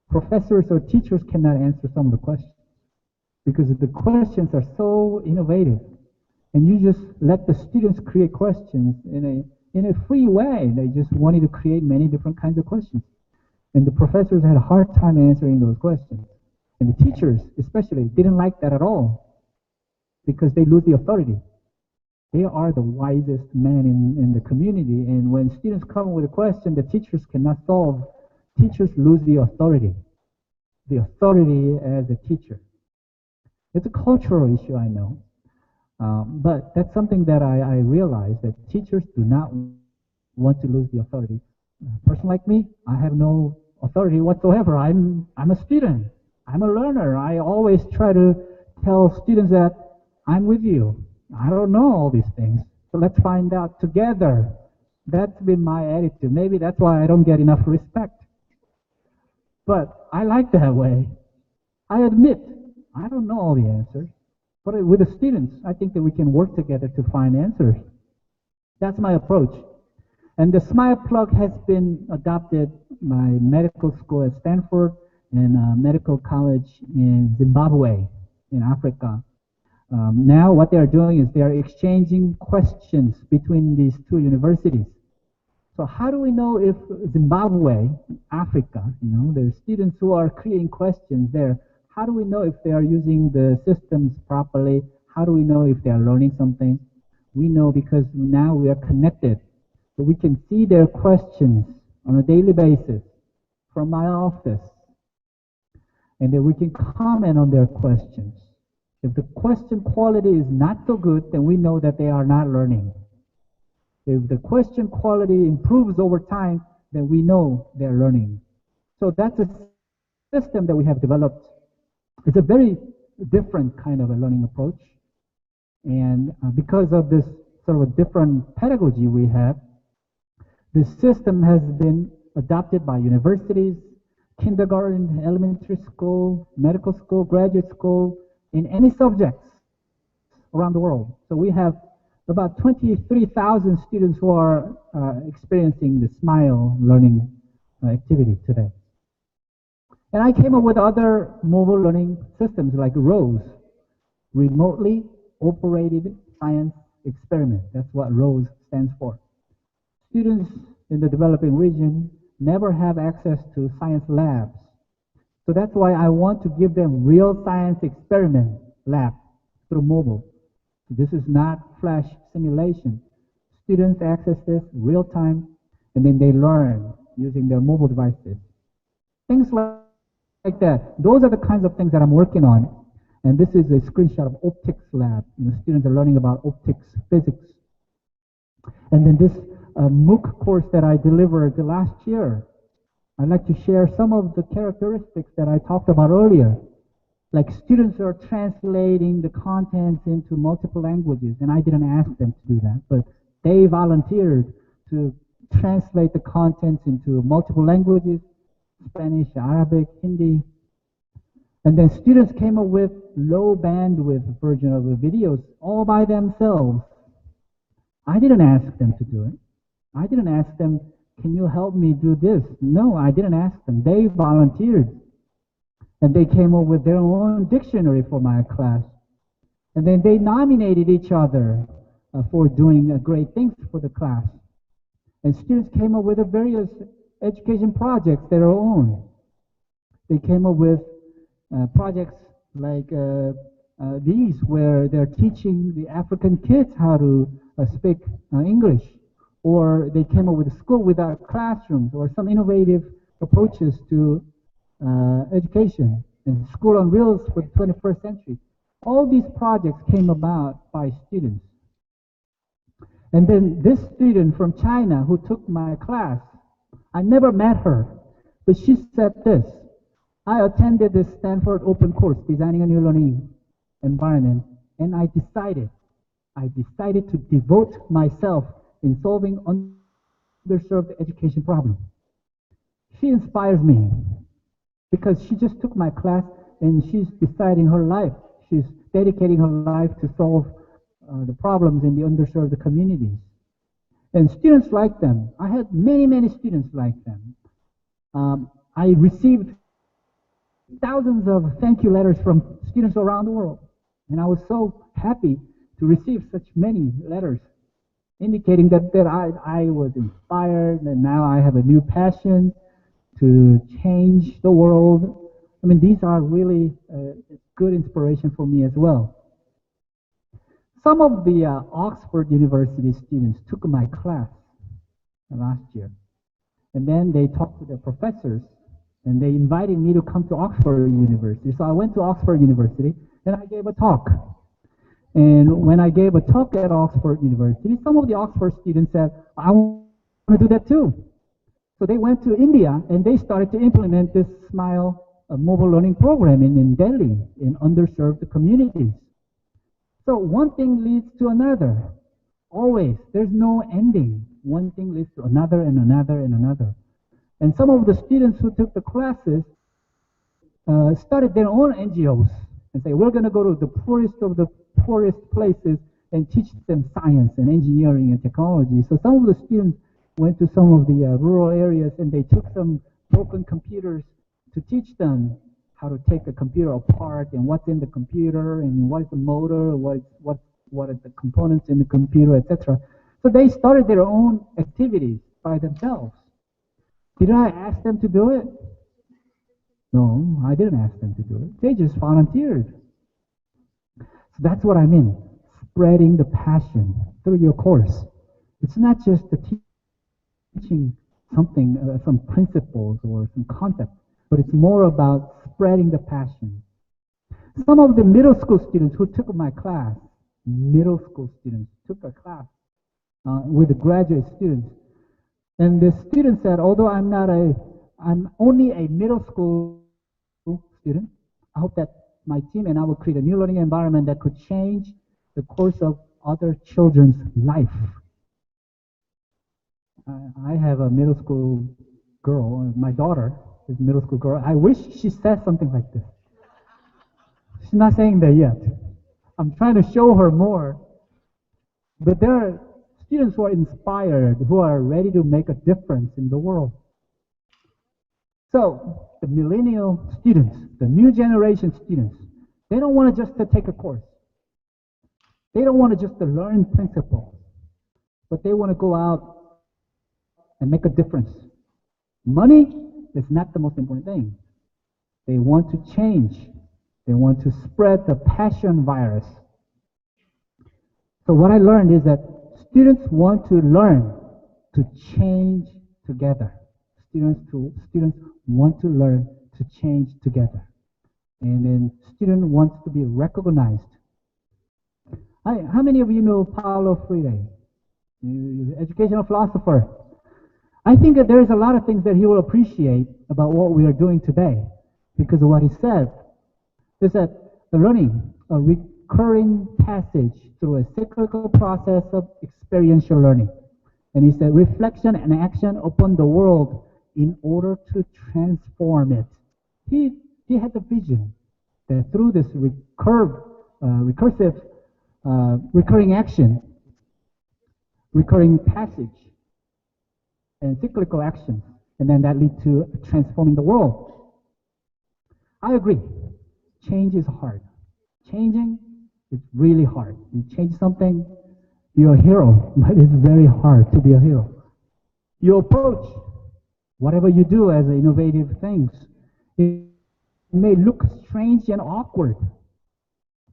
C: Professors or teachers cannot answer some of the questions because the questions are so innovative. And you just let the students create questions in a free way. They just wanted to create many different kinds of questions. And the professors had a hard time answering those questions. And the teachers, especially, didn't like that at all because they lose the authority. They are the wisest men in the community. And when students come with a question that teachers cannot solve, teachers lose the authority as a teacher. It's a cultural issue, I know. But that's something that I realized, that teachers do not want to lose the authority. A person like me, I have no authority whatsoever. I'm a student. I'm a learner. I always try to tell students that I'm with you. I don't know all these things, so let's find out together. That's been my attitude. Maybe that's why I don't get enough respect. But I like that way. I admit I don't know all the answers. But with the students, I think that we can work together to find answers. That's my approach. And the Smile Plug has been adopted by medical school at Stanford and medical college in Zimbabwe, in Africa. Now what they are doing is they are exchanging questions between these two universities. So how do we know if Zimbabwe, Africa, there's students who are creating questions there. How do we know if they are using the systems properly? How do we know if they are learning something? We know because now we are connected. So we can see their questions on a daily basis from my office. And then we can comment on their questions. If the question quality is not so good, then we know that they are not learning. If the question quality improves over time, then we know they're learning. So that's a system that we have developed. It's a very different kind of a learning approach. And because of this sort of a different pedagogy we have, this system has been adopted by universities, kindergarten, elementary school, medical school, graduate school, in any subjects around the world. So we have about 23,000 students who are experiencing the SMILE learning activity today. And I came up with other mobile learning systems like ROSE, Remotely Operated Science Experiment. That's what ROSE stands for. Students in the developing region never have access to science labs. So that's why I want to give them real science experiment lab through mobile. This is not flash simulation. Students access this real time, and then they learn using their mobile devices. Things like that. Those are the kinds of things that I'm working on. And this is a screenshot of optics lab. Students are learning about optics physics. And then this MOOC course that I delivered last year, I'd like to share some of the characteristics that I talked about earlier. Like students are translating the contents into multiple languages, and I didn't ask them to do that, but they volunteered to translate the contents into multiple languages, Spanish, Arabic, Hindi. And then students came up with low bandwidth version of the videos all by themselves. I didn't ask them to do it. I didn't ask them, can you help me do this? No, I didn't ask them. They volunteered. And they came up with their own dictionary for my class. And then they nominated each other for doing great things for the class. And students came up with various education projects their own. They came up with projects like these, where they're teaching the African kids how to speak English. Or they came up with a school without classrooms, or some innovative approaches to education, and school on wheels for the 21st century. All these projects came about by students. And then this student from China who took my class, I never met her, but she said this: I attended this Stanford open course, Designing a New Learning Environment, and I decided to devote myself in solving underserved education problems. She inspires me because she just took my class and she's deciding her life. She's dedicating her life to solve the problems in the underserved communities. And students like them. I had many, many students like them. I received thousands of thank you letters from students around the world. And I was so happy to receive such many letters indicating that I was inspired, and now I have a new passion to change the world. I mean, these are really good inspiration for me as well. Some of the Oxford University students took my class last year, and then they talked to their professors, and they invited me to come to Oxford University. So I went to Oxford University, and I gave a talk. And when I gave a talk at Oxford University, some of the Oxford students said, I want to do that too. So they went to India and they started to implement this SMILE mobile learning program in Delhi, in underserved communities. So one thing leads to another. Always. There's no ending. One thing leads to another and another and another. And some of the students who took the classes started their own NGOs and say, we're going to go to the poorest of the poorest places and teach them science and engineering and technology. So some of the students went to some of the rural areas and they took some broken computers to teach them how to take a computer apart and what's in the computer and what is the motor, what are the components in the computer, etc. So they started their own activities by themselves. Did I ask them to do it? No, I didn't ask them to do it. They just volunteered. So that's what I mean, spreading the passion through your course. It's not just the teaching something, some principles or some concepts, but it's more about spreading the passion. Some of the middle school students who took my class, middle school students took a class with the graduate students. And the student said, although I'm only a middle school student, I hope that my team and I will create a new learning environment that could change the course of other children's life. I have a middle school girl, my daughter is a middle school girl. I wish she said something like this. She's not saying that yet. I'm trying to show her more. But there are students who are inspired, who are ready to make a difference in the world. So, the millennial students, the new generation students, they don't want to just take a course. They don't want to just learn principles, but they want to go out and make a difference. Money is not the most important thing. They want to change. They want to spread the passion virus. So what I learned is that students want to learn to change together. Students want to learn to change together. And then student wants to be recognized. How many of you know Paulo Freire, educational philosopher? I think that there's a lot of things that he will appreciate about what we are doing today because of what he says. Is that the learning, a recurring passage through a cyclical process of experiential learning. And he said, reflection and action upon the world in order to transform it. He had the vision that through this recursive, recurring action, recurring passage, and cyclical action, and then that lead to transforming the world. I agree. Change is hard. Changing is really hard. You change something, you're a hero, but it's very hard to be a hero. You approach whatever you do as innovative things. It may look strange and awkward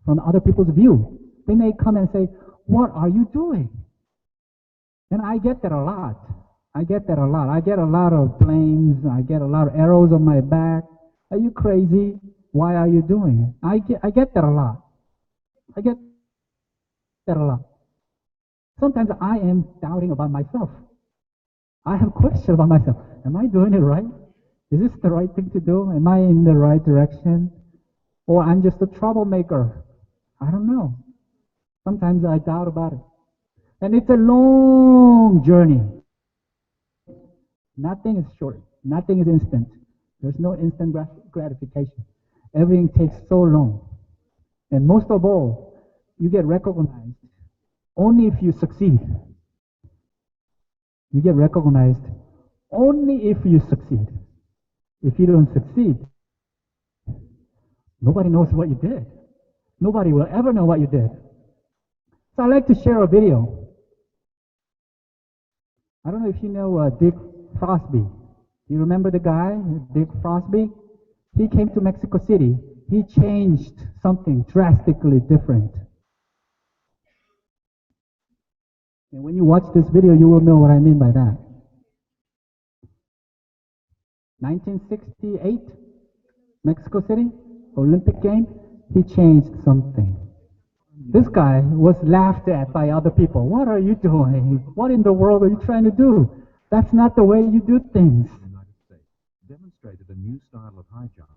C: from other people's view. They may come and say, "What are you doing?" And I get that a lot. I get a lot of blames. I get a lot of arrows on my back. Are you crazy? Why are you doing it? I get that a lot. I get that a lot. Sometimes I am doubting about myself. I have questions about myself. Am I doing it right? Is this the right thing to do? Am I in the right direction? Or I'm just a troublemaker? I don't know. Sometimes I doubt about it. And it's a long journey. Nothing is short. Nothing is instant. There's no instant gratification. Everything takes so long. And most of all, you get recognized only if you succeed. You get recognized only if you succeed. If you don't succeed, nobody knows what you did. Nobody will ever know what you did. So I'd like to share a video. I don't know if you know Dick Frosby. You remember the guy, Dick Frosby? He came to Mexico City. He changed something drastically different. And when you watch this video, you will know what I mean by that. 1968, Mexico City, Olympic game, he changed something. This guy was laughed at by other people. What are you doing? What in the world are you trying to do? That's not the way you do things.
D: The United States demonstrated a new style of high jump,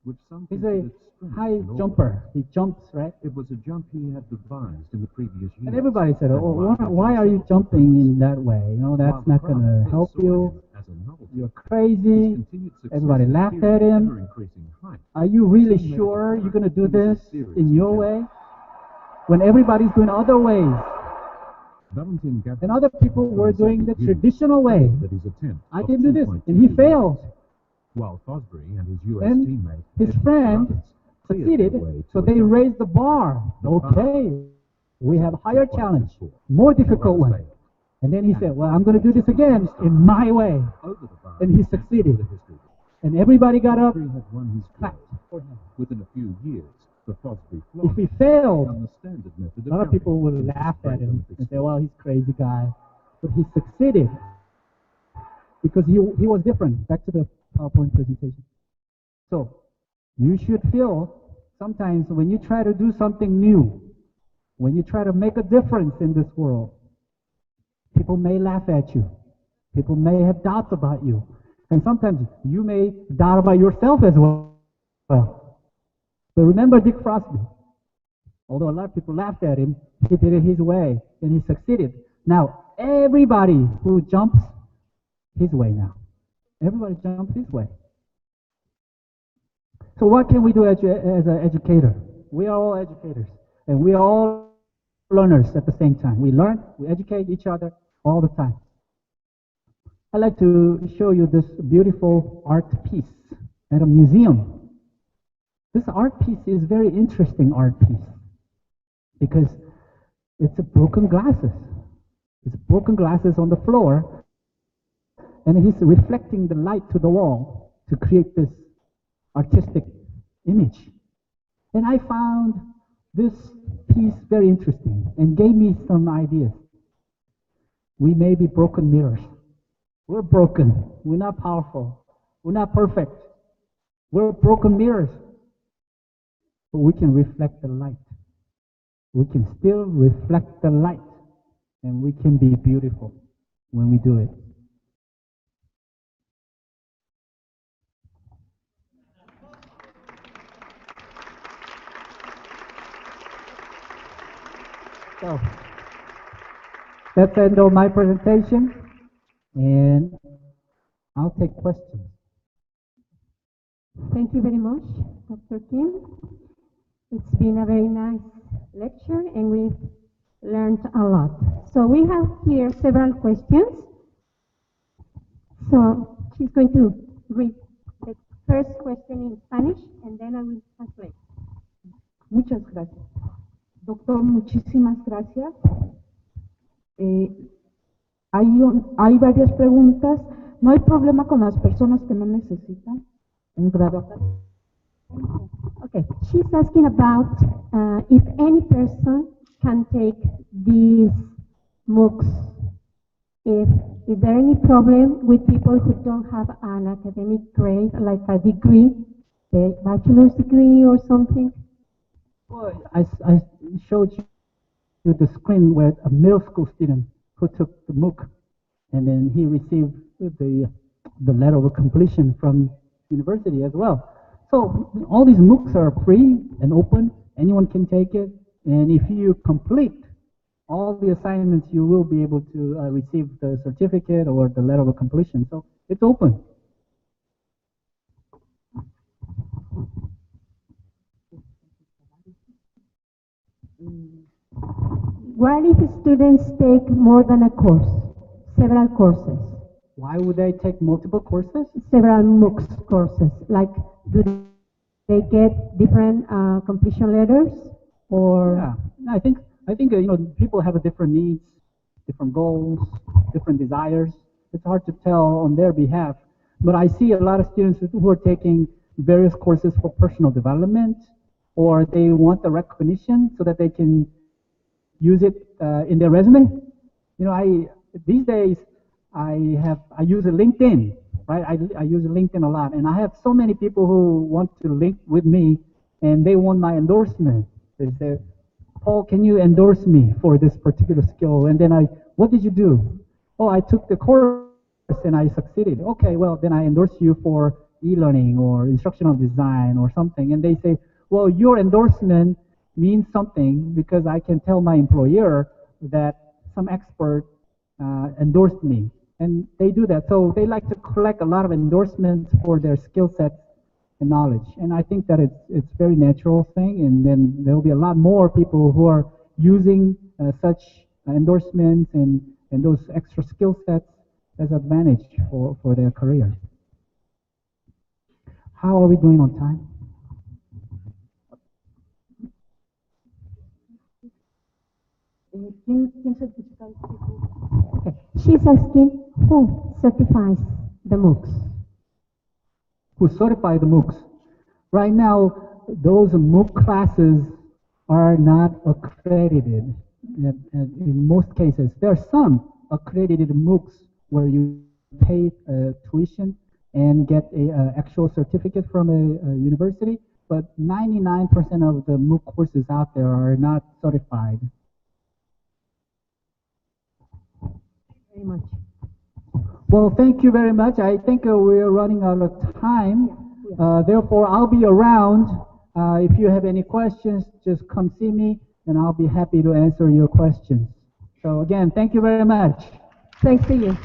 D: which some
C: He's a
D: considered strange
C: high
D: and
C: jumper. He jumps, right?
D: It was a jump he had devised in the previous year.
C: And everybody said, "Oh, why are you jumping in that way? You know, that's not going to help you. You're crazy." Everybody laughed at him. Are you really sure you're going to do this in your way? When everybody's doing other ways. And other people were doing the traditional way. I can do this. And he failed.
D: While Fosbury and his U.S.
C: And
D: teammate,
C: his friend succeeded, so they raised the bar. Okay, we have a higher challenge, more difficult one. And then he said, "Well, I'm going to do this again in my way." And he succeeded. And everybody got up, clapped for him.
D: Within a few years, the Fosbury
C: If he failed,
D: a
C: a lot of people would laugh at him and say, "Well, he's a crazy guy." But he succeeded because he was different. Back to the PowerPoint presentation. So you should feel sometimes when you try to do something new, when you try to make a difference in this world, people may laugh at you. People may have doubts about you. And sometimes you may doubt about yourself as well. But remember Dick Frosby. Although a lot of people laughed at him, he did it his way, and he succeeded. Now, everybody who jumps his way now. Everybody jumps his way. So what can we do as an educator? We are all educators, and we are all learners at the same time. We learn, we educate each other all the time. I'd like to show you this beautiful art piece at a museum. This art piece is a very interesting art piece because it's broken glasses. It's broken glasses on the floor, and he's reflecting the light to the wall to create this artistic image. And I found this piece very interesting and gave me some ideas. We may be broken mirrors. We're broken. We're not powerful. We're not perfect. We're broken mirrors. but we can reflect the light. We can still reflect the light, and we can be beautiful when we do it. So that's the end of my presentation, and I'll take questions.
B: Thank you very much, Dr. Kim. It's been a very nice lecture, and we've learned a lot. So we have here several questions. So she's going to read the first question in Spanish, and then I will translate.
E: Muchas gracias. Doctor, muchísimas gracias. Hay varias preguntas. No hay problema con las personas que no necesitan un grado académico.
B: Okay, she's asking about if any person can take these MOOCs. Is there any problem with people who don't have an academic grade, like a degree, a bachelor's degree or something?
C: Well, I showed you the screen where a middle school student who took the MOOC, and then he received the letter of completion from university as well. So all these MOOCs are free and open. Anyone can take it, and if you complete all the assignments, you will be able to receive the certificate or the letter of completion. So it's open.
B: What if students take more than a course, several courses?
C: Why would they take multiple courses?
B: Several MOOCs courses, like do they get different completion letters, or?
C: Yeah, I think people have different needs, different goals, different desires. It's hard to tell on their behalf, but I see a lot of students who are taking various courses for personal development, or they want the recognition so that they can use it in their resume. These days I use a LinkedIn, right? I use LinkedIn a lot, and I have so many people who want to link with me, and they want my endorsement. They say, Paul, can you endorse me for this particular skill? And then what did you do? Oh, I took the course and I succeeded. Okay, well, then I endorse you for e-learning or instructional design or something. And they say, well, your endorsement means something because I can tell my employer that some expert endorsed me. And they do that. So they like to collect a lot of endorsements for their skill sets and knowledge. And I think that it's a very natural thing. And then there will be a lot more people who are using such endorsements and those extra skill sets as advantage for their career. How are we doing on time?
B: Okay. She's asking who certifies the MOOCs?
C: Who certify the MOOCs? Right now, those MOOC classes are not accredited. In most cases, there are some accredited MOOCs where you pay tuition and get an actual certificate from a university, but 99% of the MOOC courses out there are not certified.
B: Very much.
C: Well, thank you very much. I think we're running out of time. Therefore, I'll be around. If you have any questions, just come see me, and I'll be happy to answer your questions. So again, thank you very much.
B: Thanks to you.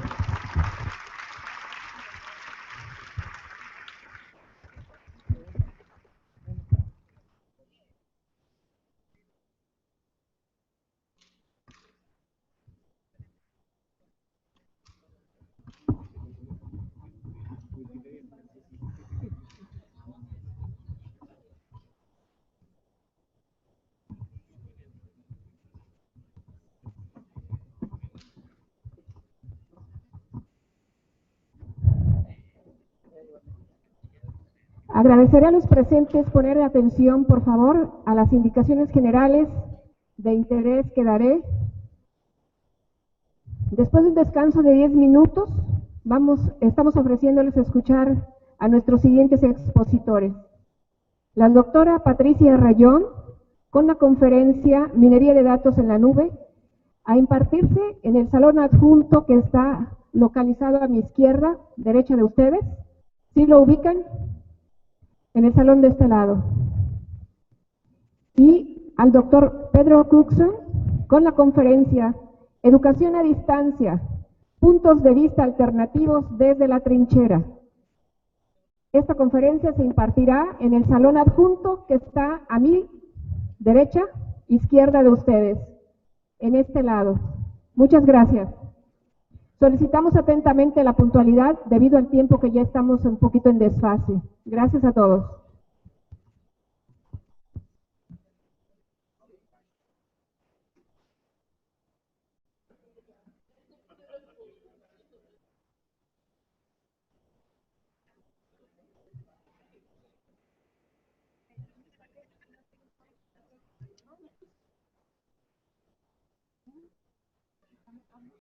A: Agradeceré a los presentes poner atención, por favor, a las indicaciones generales de interés que daré. Después de un descanso de 10 minutos, estamos ofreciéndoles escuchar a nuestros siguientes expositores. la doctora Patricia Rayón, con la conferencia Minería de Datos en la Nube, a impartirse en el salón adjunto que está localizado a mi izquierda, derecha de ustedes. ¿Sí lo ubican? En el salón de este lado. Y al doctor Pedro Cookson, con la conferencia Educación a Distancia, puntos de vista alternativos desde la trinchera. Esta conferencia se impartirá en el salón adjunto que está a mi derecha, izquierda de ustedes, en este lado. Muchas gracias. Solicitamos atentamente la puntualidad debido al tiempo que ya estamos un poquito en desfase. Gracias a todos.